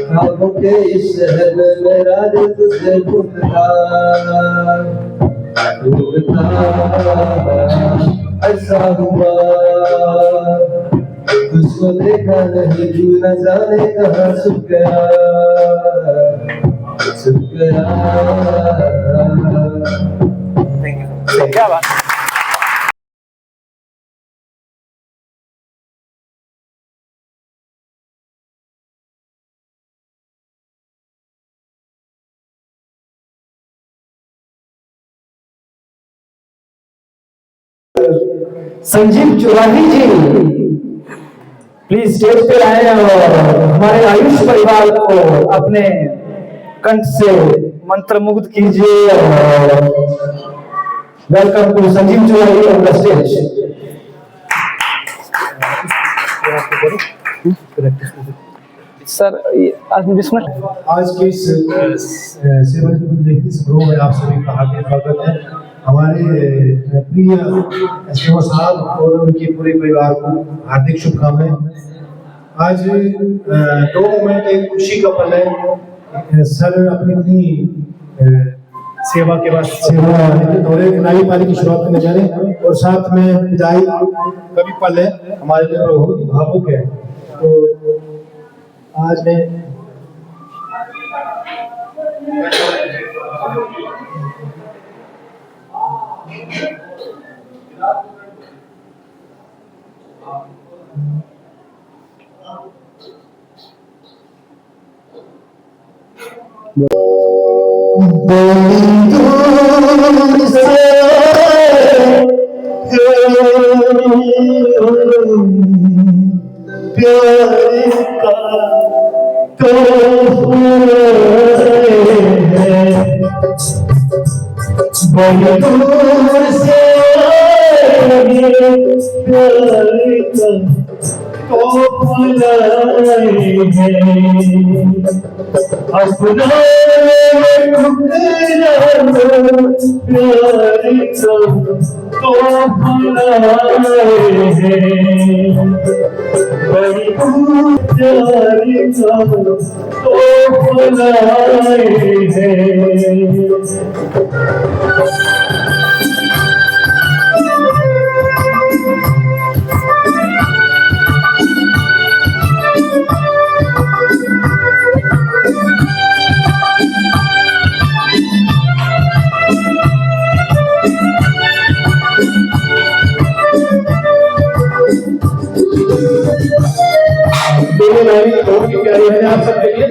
ख्वाबों के इस शहर में मेरा दिल तुझसे ढूंढता ऐसा हुआ, तुझको देखा नहीं तू न जाने कहाँ छुप गया छुप गया। क्या बात। संजीव चौराही जी प्लीज स्टेज पे आए और हमारे आयुष परिवार को अपने कंठ से मंत्र मुग्ध कीजिए। Welcome to Sanjeev Chaurahi on the stage. Sir आज 20 मिनट आज के इस सेवानिवृत्ति समारोह में आप सभी का हार्दिक स्वागत है। हमारे प्रिय एसएमओ साहब और उनके पूरे परिवार को हार्दिक शुभकामनाएं। आज 2 मोमेंट एक खुशी का पल है। सर अपनी सेवा के बाद सेवा दौरे नाई पाली की शुरुआत करने जा रहे हैं और साथ में विदाई का भी पल है, हमारे लिए बहुत भावुक है। तो आज मैं बहुत ही प्यारी है आप सबके लिए।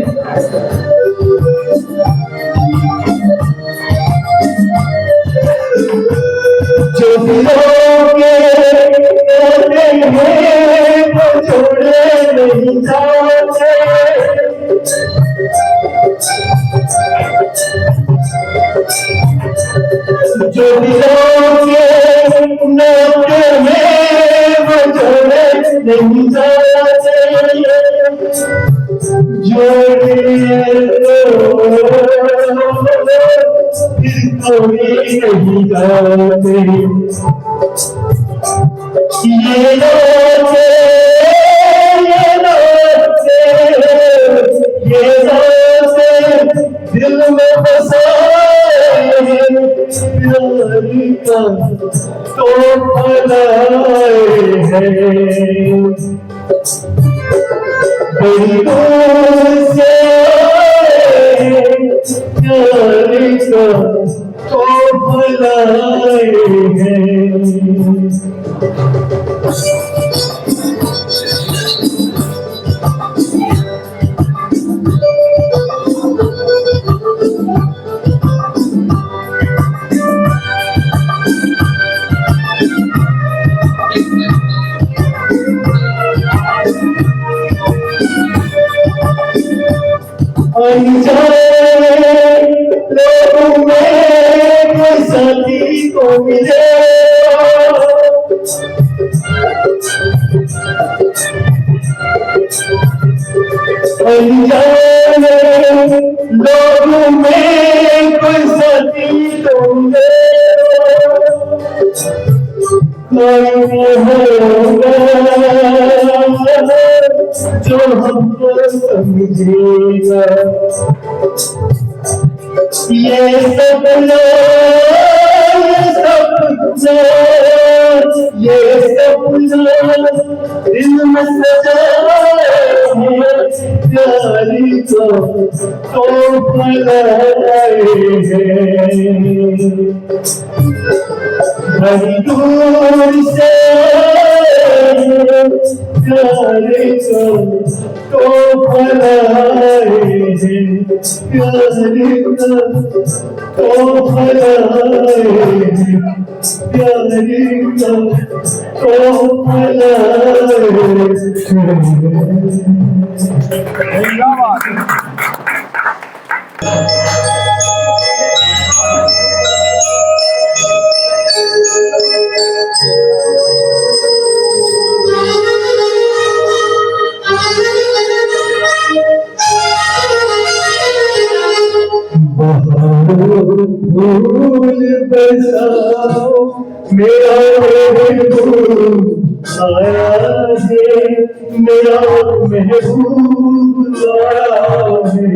जो दिलों के होते हैं वो छोड़े नहीं जाते, जो दिलों के होते हैं वो छोड़े नहीं जाते, जोड़िए फिर कोई नहीं जाते, ये लोटे दिल में बसाए प्यार का तो फलाए हैं, बड़ी दूर से प्यार का तो फलाए हैं। अनजाने लोगों में कोई साथी को मिले, अनजाने लोगों में कोई साथी को मिले, कोई होगा जो हमको समझेगा, ये सपना दिल में सजाए प्यारी को तो फलाए हैं, बड़ी दूर से प्यारे को तो फलाए हैं, प्यारे को तो फलाए हैं, प्यारे को तो फलाए फूल बरसाओ मेरा महबूब आया है, मेरा महबूब आया है,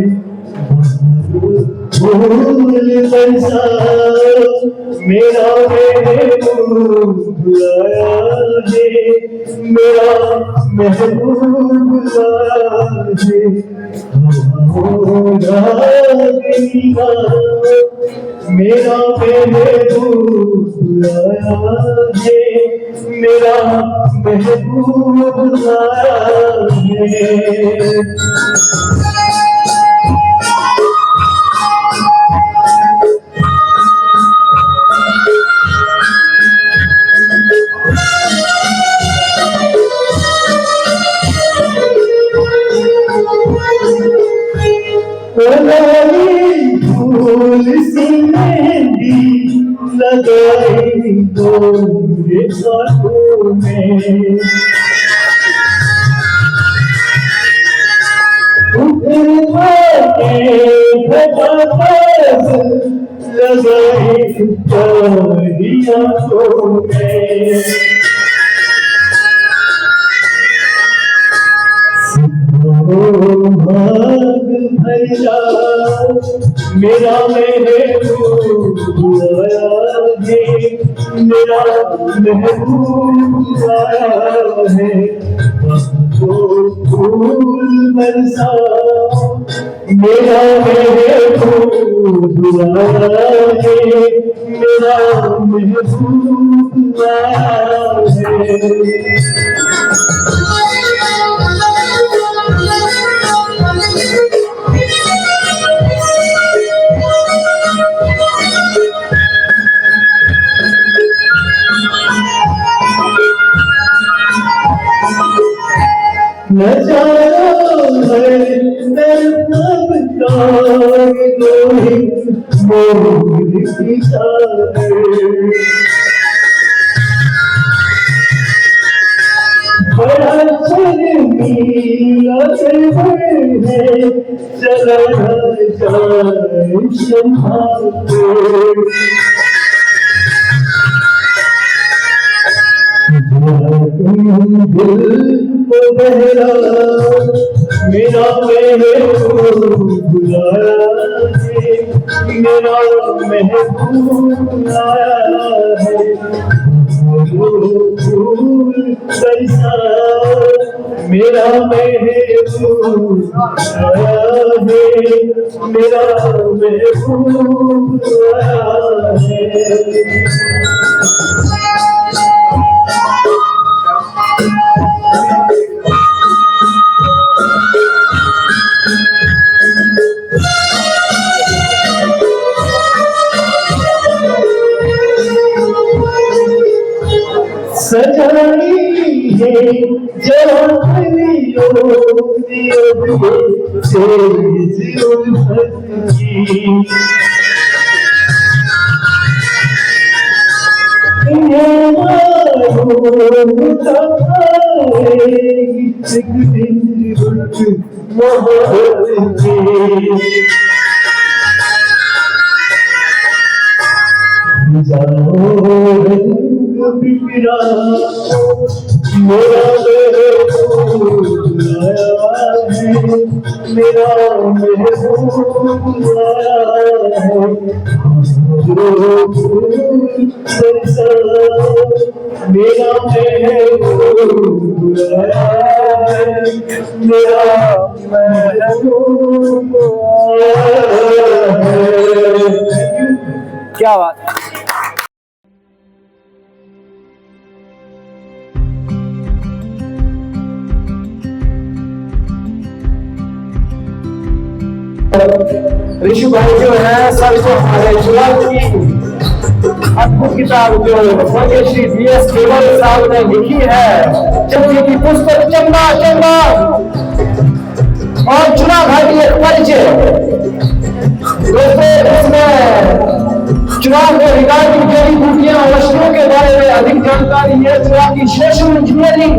फूल बरसाओ मेरा महबूब आया है, मेरा महबूब आया है, मेरा महबूब आया है, मेरा महबूब है। फूल सी मेहंदी लगाई गोरे हाथों में, लगाई गोरी आंखों में, भाग भैया मेरा महबूब आया है, मेरा महबूब आया है। फूल बरसा मेरा महबूब आया है, मेरा महबूब आया है। नजारा है दर्द तारे गोरी मोर की चादर, बड़ा शर्मीला है चला जाए संभाल के, दिल को बहरा मेरा महबूब आया है, मेरा महबूब आया है। फूल बरसा मेरा महबूब आया है, मेरा महबूब आया है। सजानी है जवानियों से उल्फत की, एक दिन मोहब्बत की, बिगड़ा मेरा महबूब आया है, मेरा महबूब आया है। बरसा मेरा महबूब आया है, मेरा महबूब आया है। क्या बात। ऋषि भाई जो है सबसे हमारे जुलाल की अद्भुत किताब जो स्वर्गीय श्री BS केवल साहब ने लिखी है, जबकि की पुस्तक चंबा चंबा और चुनाव घाटी एक परिचय। दोस्तों इसमें चुनाव के रिगार्डिंग जड़ी बूटियां और वस्तुओं के बारे में अधिक जानकारी है। चुनाव की सोशल इंजीनियरिंग,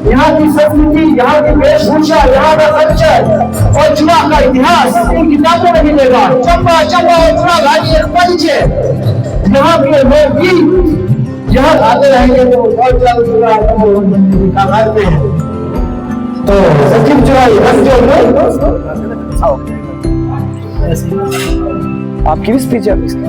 यहाँ की संस्कृति, यहाँ की वेशभूषा, यहाँ का कल्चर और चुनाव का इतिहास इन किताबों में मिलेगा। चंबा चंबा और चुनाव घाटी एक परिचय। यहाँ के लोग भी यहाँ आते रहेंगे तो बहुत ज्यादा चुनाव आते हैं। तो सचिव चुनावी आपकी भी स्पीच है इसका।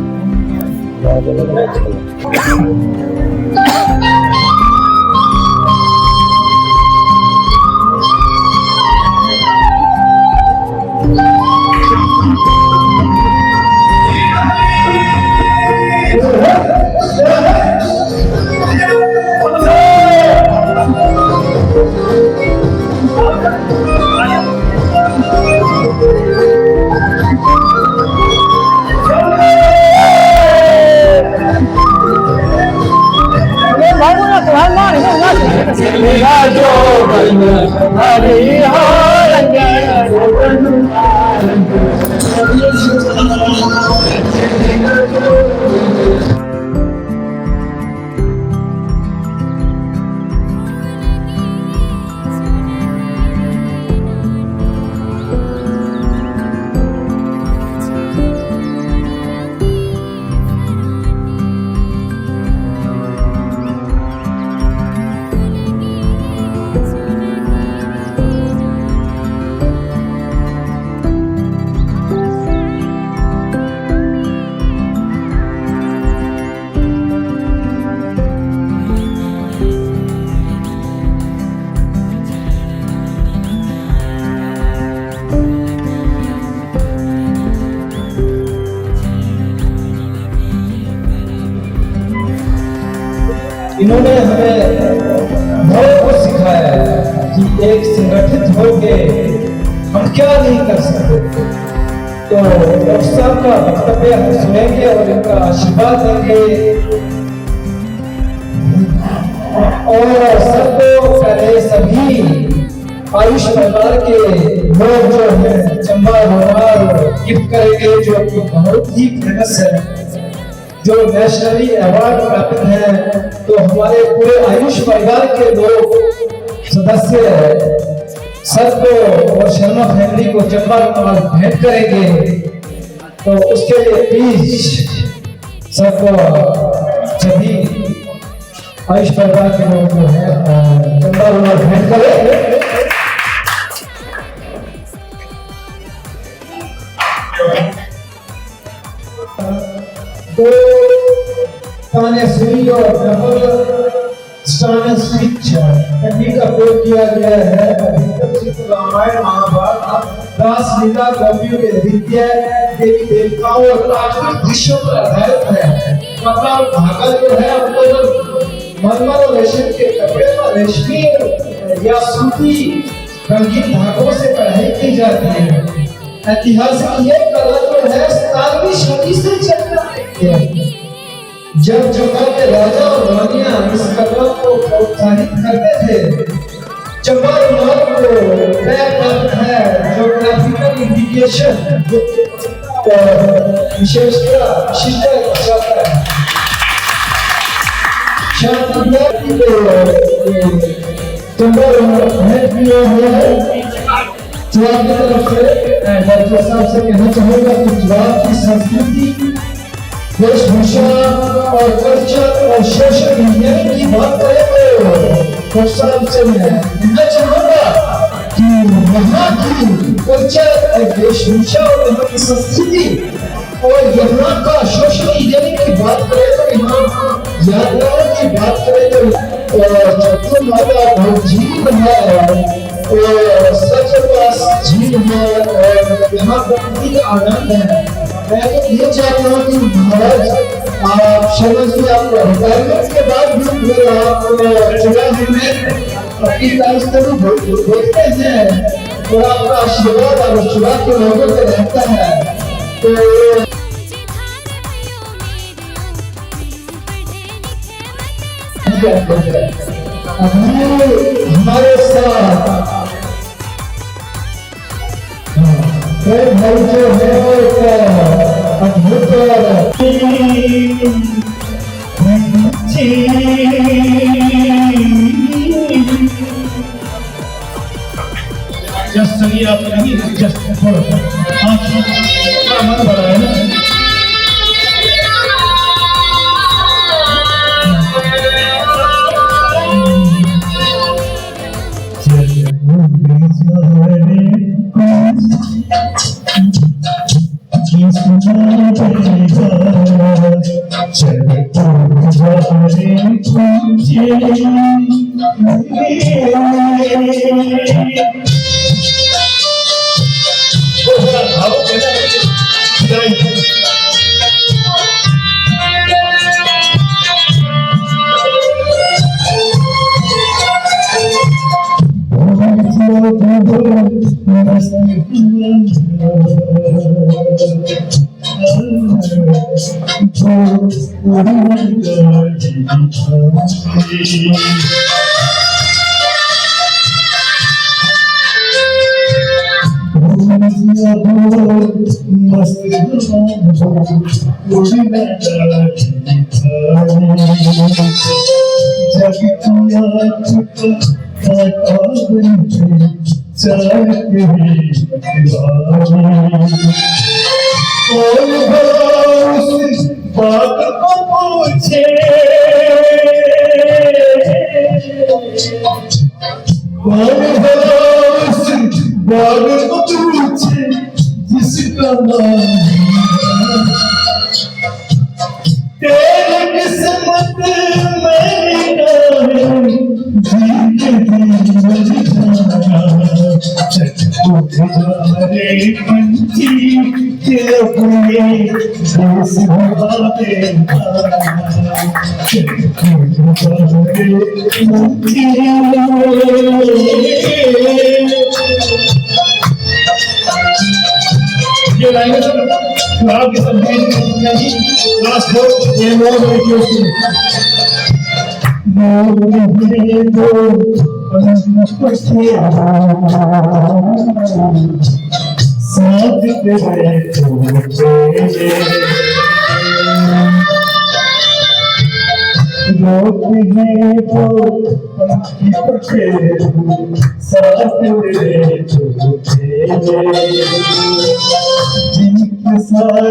इन्होंने हमें बहुत कुछ सिखाया है कि एक संगठित होके हम क्या नहीं कर सकते। तो डॉक्टर साहब का वक्तव्य हम सुनेंगे और इनका आशीर्वाद देंगे और सबको करे सभी आयुष परिवार के लोग जो है चंबा रुमाल गिफ्ट करेंगे जो कि बहुत ही फेमस है, जो नेशनली अवार्ड प्राप्त है। तो हमारे पूरे आयुष परिवार के लोग सदस्य सबको और शर्मा फैमिली को चंबा रुमाल भेंट करेंगे। तो उसके लिए प्लीज सबको सभी आयुष परिवार के लोग जो है चंबा रुमाल भेंट करें। ताने सुई और डबल स्टार स्विच तकनीक का प्रयोग किया गया है। अधिकतर रामायण महाभारत रासलीला कवियों के विद्या देवी देवताओं और प्राचीन दृश्यों पर आधारित है। कपड़ा और धागा जो है मलमल और रेशम के कपड़े पर रेशमी या सूती रंगीन धागों से कढ़ाई की जाती है। ऐतिहासिक ये कला जो है 17वीं सदी से चलता है। जब चंबा के राजा और रानियां इस कला को प्रोत्साहित करते थे। चंबा रुमाल को प्राप्त है ज्योग्राफिकल इंडिकेशन विशेषता दर्शाता है। चंबा रुमाल भेंट किया हुआ है। चुनाव की तरफ से डॉक्टर साहब से कहना चाहूंगा कि चुनाव की संस्कृति वेशभूषा और कल्चर और सोशल मीडिया की बात करें तो डॉक्टर साहब से मैं कहना चाहूंगा कि यहाँ की कल्चर वेशभूषा और यहाँ की संस्कृति और यहाँ का सोशल मीडिया की बात करें तो यहाँ यात्राओं की बात करें तो चतुर्माला बहुत झील है और सच झील है और यहाँ प्रकृति का आनंद है। मैं तो ये चाहता हूँ कि महाराज आप शर्मा जी आप रिटायरमेंट के बाद भी चुनाव में अपनी कार्यस्थल देखते हैं और आपका आशीर्वाद और चुनाव के लोगों पे रहता है। तो हमारे साथ भाई जो है अद्भुत जस्ट चलिए आप जस्ट थोड़ा मन बड़ा है ना। मस्त बात को पूछे बाग को पूछे जिसका नाम तेरी किस्मत ये लाइन जो आपके संदेश नहीं लास्ट हो ये मोर जिनके साथ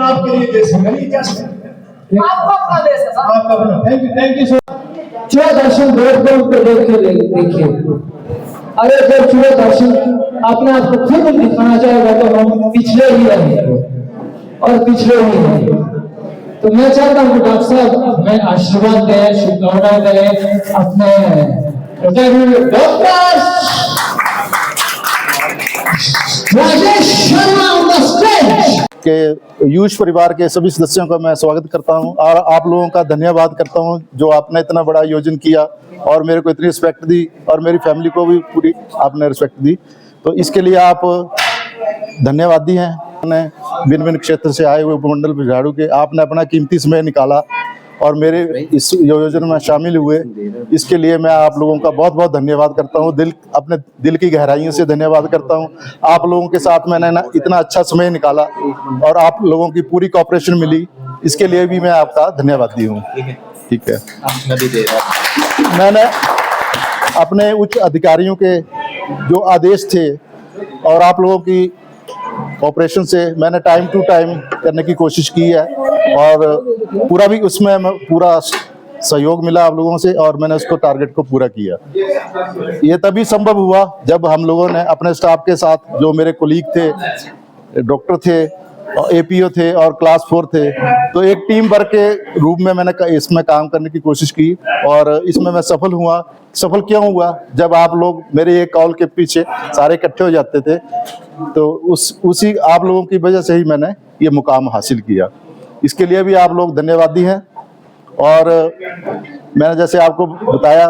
आपके लिए देश है क्या आपका देश है आपका थैंक यू चूड़ा दर्शन बोर्ड पे देखिए अरे जब चूड़ा दर्शन अपने आप को खुद दिखाना चाहेगा तो हम पिछले ही रहेंगे और पिछले ही रहेंगे। तो मैं चाहता हूँ डॉक्टर साहब हमें आशीर्वाद दें, शुभकामनाएं दें अपने doctor Rajesh Sharma on the stage. के यूश परिवार के सभी सदस्यों का मैं स्वागत करता हूं और आप लोगों का धन्यवाद करता हूं जो आपने इतना बड़ा आयोजन किया और मेरे को इतनी रिस्पेक्ट दी और मेरी फैमिली को भी पूरी आपने रिस्पेक्ट दी, तो इसके लिए आप धन्यवादी हैं। भिन्न भिन्न क्षेत्र से आए हुए उपमंडल बिझाड़ू के आपने अपना कीमती समय निकाला और मेरे इस योजना में शामिल हुए, इसके लिए मैं आप लोगों का बहुत बहुत धन्यवाद करता हूं। अपने दिल की गहराइयों से धन्यवाद करता हूं। आप लोगों के साथ मैंने इतना अच्छा समय निकाला और आप लोगों की पूरी कोऑपरेशन मिली, इसके लिए भी मैं आपका धन्यवादी हूं। ठीक है, मैंने अपने उच्च अधिकारियों के जो आदेश थे और आप लोगों की कोऑपरेशन से मैंने टाइम टू टाइम करने की कोशिश की है और पूरा भी उसमें पूरा सहयोग मिला आप लोगों से और मैंने उसको टारगेट को पूरा किया। ये तभी संभव हुआ जब हम लोगों ने अपने स्टाफ के साथ जो मेरे कोलीग थे, डॉक्टर थे, एपीओ थे और क्लास 4 थे, तो एक टीम वर्क के रूप में मैंने इसमें काम करने की कोशिश की और इसमें मैं सफल हुआ। सफल क्यों हुआ? जब आप लोग मेरे एक कॉल के पीछे सारे इकट्ठे हो जाते थे, तो उसी आप लोगों की वजह से ही मैंने ये मुकाम हासिल किया। इसके लिए भी आप लोग धन्यवादी हैं और मैंने जैसे आपको बताया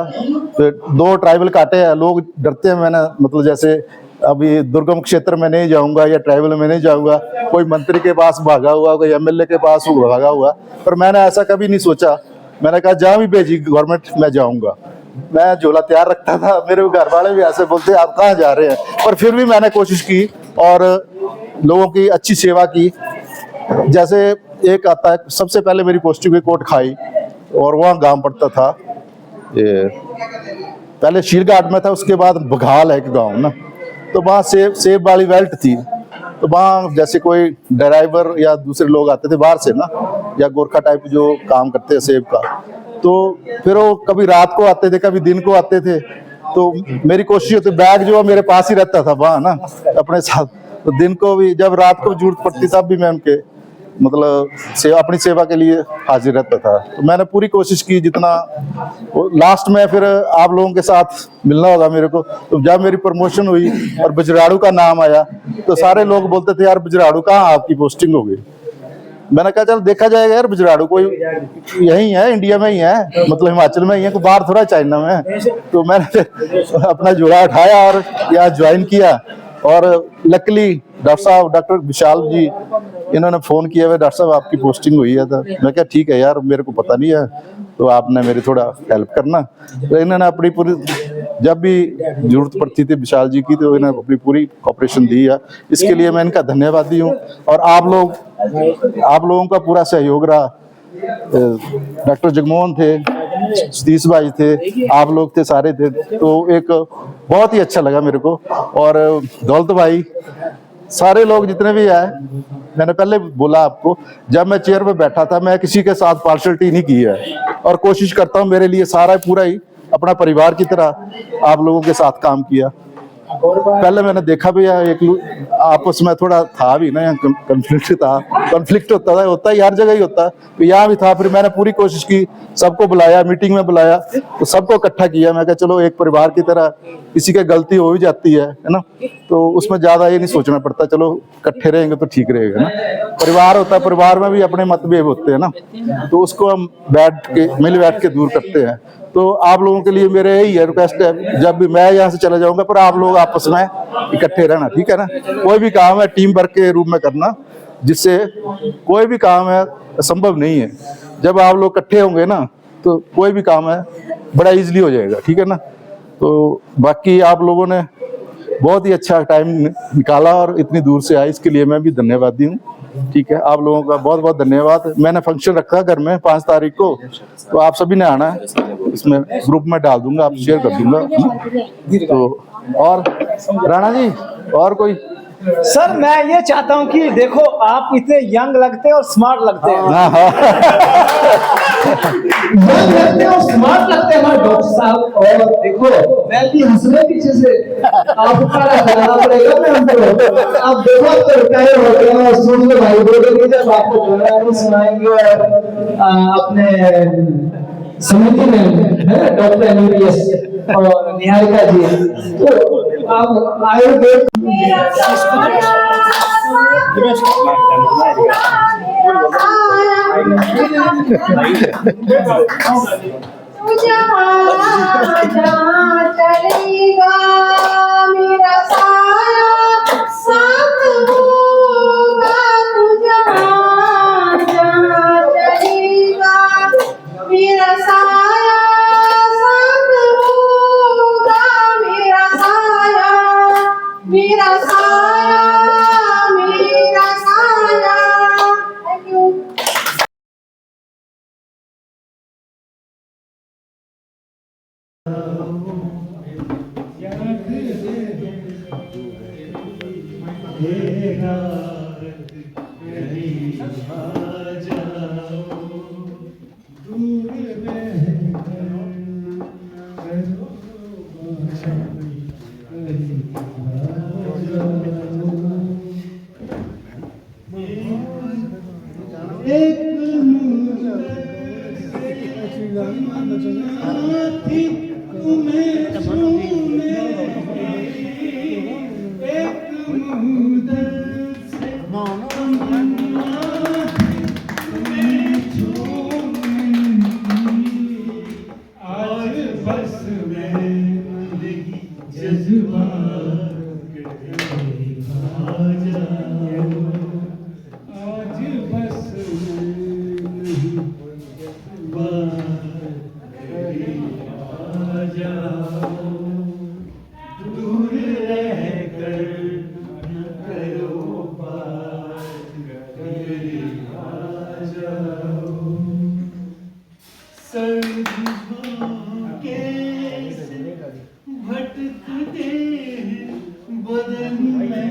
तो 2 ट्राइबल काटे हैं, लोग डरते हैं। मैंने मतलब जैसे अभी दुर्गम क्षेत्र में नहीं जाऊंगा या ट्राइबल में नहीं जाऊंगा, कोई मंत्री के पास भागा हुआ, कोई एमएलए के पास भागा हुआ, पर मैंने ऐसा कभी नहीं सोचा। मैंने कहा जहाँ भी भेजी गवर्नमेंट मैं जाऊंगा। मैं झोला तैयार रखता था, मेरे घर वाले भी ऐसे बोलते आप कहाँ जा रहे हैं, पर फिर भी मैंने कोशिश की और लोगों की अच्छी सेवा की। जैसे एक आता है, सबसे पहले मेरी पोस्टिंग हुई कोट खाई और वहाँ गांव पड़ता था, ये पहले शीलघाट में था, उसके बाद बघाल है एक गांव ना, तो वहाँ सेब वाली बेल्ट थी। तो वहाँ जैसे कोई ड्राइवर या दूसरे लोग आते थे बाहर से ना, या गोरखा टाइप जो काम करते हैं सेब का, तो फिर वो कभी रात को आते थे, कभी दिन को आते थे। तो मेरी कोशिश होती, बैग जो है मेरे पास ही रहता था वहाँ ना अपने साथ, तो दिन को भी जब रात को जरूरत पड़ती तब भी मैं उनके मतलब अपनी सेवा के लिए हाजिर रहता था। तो मैंने पूरी कोशिश की जितना। लास्ट में फिर आप लोगों के साथ मिलना होगा मेरे को, तो जब मेरी प्रमोशन हुई और बजराड़ू का नाम आया तो सारे लोग बोलते थे यार बजराड़ू कहाँ आपकी पोस्टिंग हो गई। मैंने कहा चल देखा जाएगा यार, बजराड़ू कोई यही है, इंडिया में ही है, मतलब हिमाचल में ही है, कोई बाहर थोड़ा चाइना में है। तो मैंने अपना झोला उठाया और यहाँ ज्वाइन किया। और लकीली डॉक्टर विशाल जी इन्होंने फोन किया, हुआ डॉक्टर साहब आपकी पोस्टिंग हुई है। तो मैं क्या ठीक है यार, मेरे को पता नहीं है, तो आपने मेरी थोड़ा हेल्प करना। तो इन्होंने अपनी पूरी, जब भी जरूरत पड़ती थी विशाल जी की, तो इन्होंने अपनी पूरी कोऑपरेशन दी है। इसके लिए मैं इनका धन्यवादी हूँ। और आप लोगों का पूरा सहयोग रहा। डॉक्टर जगमोहन थे, सतीश भाई थे, आप लोग थे, सारे थे, तो एक बहुत ही अच्छा लगा मेरे को। और दौलत भाई, सारे लोग जितने भी आए, मैंने पहले बोला आपको, जब मैं चेयर पे बैठा था मैं किसी के साथ पार्शलिटी नहीं की है, और कोशिश करता हूँ मेरे लिए सारा पूरा ही अपना परिवार की तरह आप लोगों के साथ काम किया। पहले मैंने देखा भी है, एक आपस में थोड़ा था भी ना, यहाँ कॉन्फ्लिक्ट होता है हर जगह ही होता है, तो यहाँ भी था। फिर मैंने पूरी कोशिश की, सबको बुलाया, मीटिंग में बुलाया, तो सबको इकट्ठा किया। मैं कहा चलो एक परिवार की तरह, किसी की गलती हो ही जाती है ना, तो उसमें ज्यादा ये नहीं सोचना पड़ता, चलो इकट्ठे रहेंगे तो ठीक रहेगा ना। परिवार होता है, परिवार में भी अपने मतभेद होते हैं ना, तो उसको हम मिल बैठ के दूर करते हैं। तो आप लोगों के लिए मेरे यही है रिक्वेस्ट है, जब भी मैं यहाँ से चला जाऊंगा, पर आप लोग आपस में इकट्ठे रहना, ठीक है ना। कोई भी काम है टीम वर्क के रूप में करना, जिससे कोई भी काम है संभव नहीं है। जब आप लोग इकट्ठे होंगे ना, तो कोई भी काम है बड़ा इजीली हो जाएगा, ठीक है ना। तो बाकी आप लोगों ने बहुत ही अच्छा टाइम निकाला और इतनी दूर से आए, इसके लिए मैं भी धन्यवादी हूँ, ठीक है। आप लोगों का बहुत बहुत धन्यवाद। मैंने फंक्शन रखा घर में 5 तारीख को, तो आप सभी ने आना है, इसमें ग्रुप में डाल दूंगा, आप शेयर कर दूंगा। तो और राणा जी और कोई? सर मैं ये चाहता हूँ कि देखो आप इतने यंग लगते हैं और स्मार्ट लगते हैं। यंग लगते हैं और स्मार्ट लगते हैं हमारे डॉक्टर साहब। और देखो मैं भी हंसने पीछे से आपको खड़ा कराना पड़ेगा मैं हमको। आप देखो आप तो रिटायर हो गए हैं और सुन लो भाई, बोलेंगे जब आपको जो सुनाएंगे और अपने समिति में है डॉक्टर एमबीबीएस और निहारिका जी, तो आप आयुर्वेद चलेगा मेरा साया साथ होगा, तू जहाँ चलेगा मेरा साया साथ होगा, मेरा साया मेरा साया मेरा साया। Thank you. तुम्हें भटकते बदन में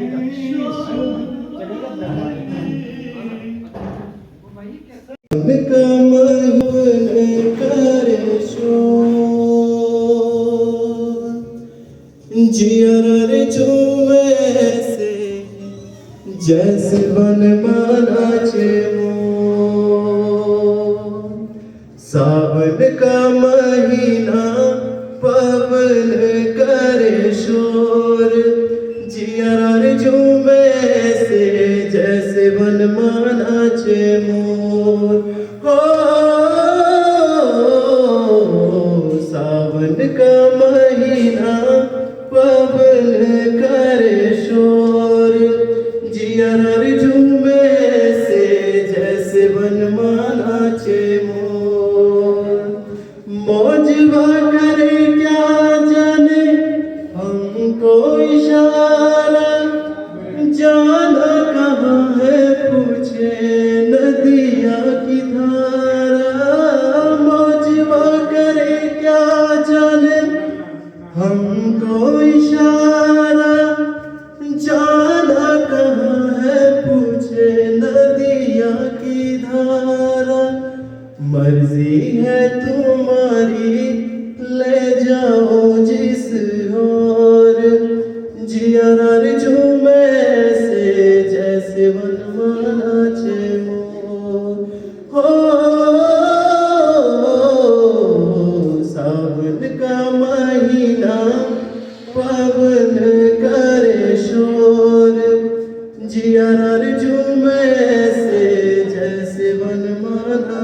जियर झूमे से जैसे बन माना सावन का महीना पवन करे शोर जियर झूमे से जैसे बन माना मोर हो सावन का महीना पवन करे शोर जियर झूमे से जैसे बन माना मोर मौजवा करे क्या जाने हमको इशारा जाना कहाँ है पूछे नदिया की धारा मौजवा करे क्या जाने हमको इशारा जाना कहाँ है पूछे नदिया की धारा मर्जी है तुम्हारी ले जाओ जिस ओर जियर झूमे से जैसे बनवाना मोर हो सावन का महीना पवन करे शोर जियर झूमे से जैसे बनवाना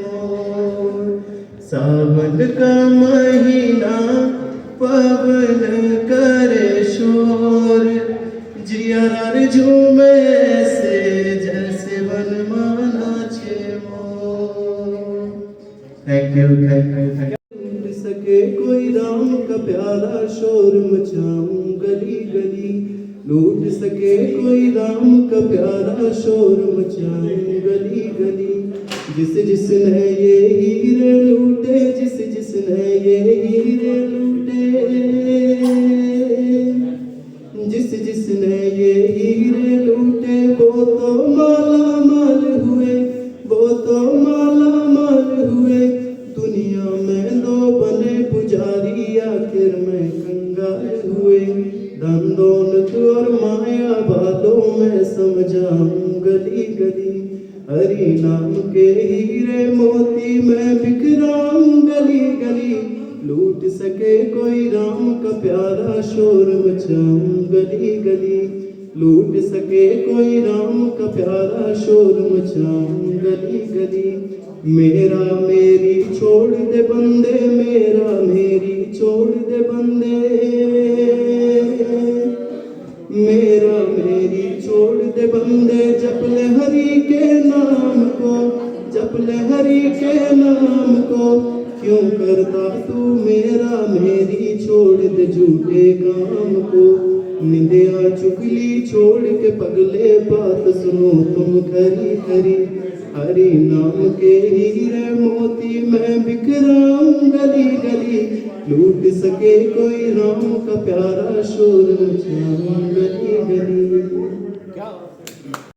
मोर सावन का महीना पवन करे शोर जियर झूमे से जैसे बनवाना मोर थैंक यू सके कोई राम का प्यारा शोर मचाऊं गली गली लूट सके कोई राम का प्यारा शोर मचाऊं गली गली जिस जिसने ये हीरे लूटे जिस जिसने ये हीरे लूटे जिस जिसने ये हीरे लूटे वो तो माला माल हुए वो तो माला माल हुए दुनिया में दो बने पुजारी आखिर में कंगाल हुए धन दौलत और माया बालों में समझाऊं गली गली हरि नाम के हीरे मोती में बिखराऊं गली गली लूट सके कोई राम का प्यारा शोर मचाऊं गली गली लूट सके कोई राम का प्यारा शोर मचाऊं गली गली मेरा मेरी छोड़ दे बंदे मेरा मेरी छोड़ दे बंदे मेरा मेरी छोड़ दे बंदे जपले हरि के नाम को जपले हरि के नाम को क्यों करता तू मेरा मेरी छोड़ दे झूठे काम को निंदिया चुगली छोड़ के पगले बात सुनो तुम खरी खरी हरि नाम के हीरे मोती मैं बिखराऊं गली गली लूट सके कोई राम का प्यारा शोर मचाऊं गली गली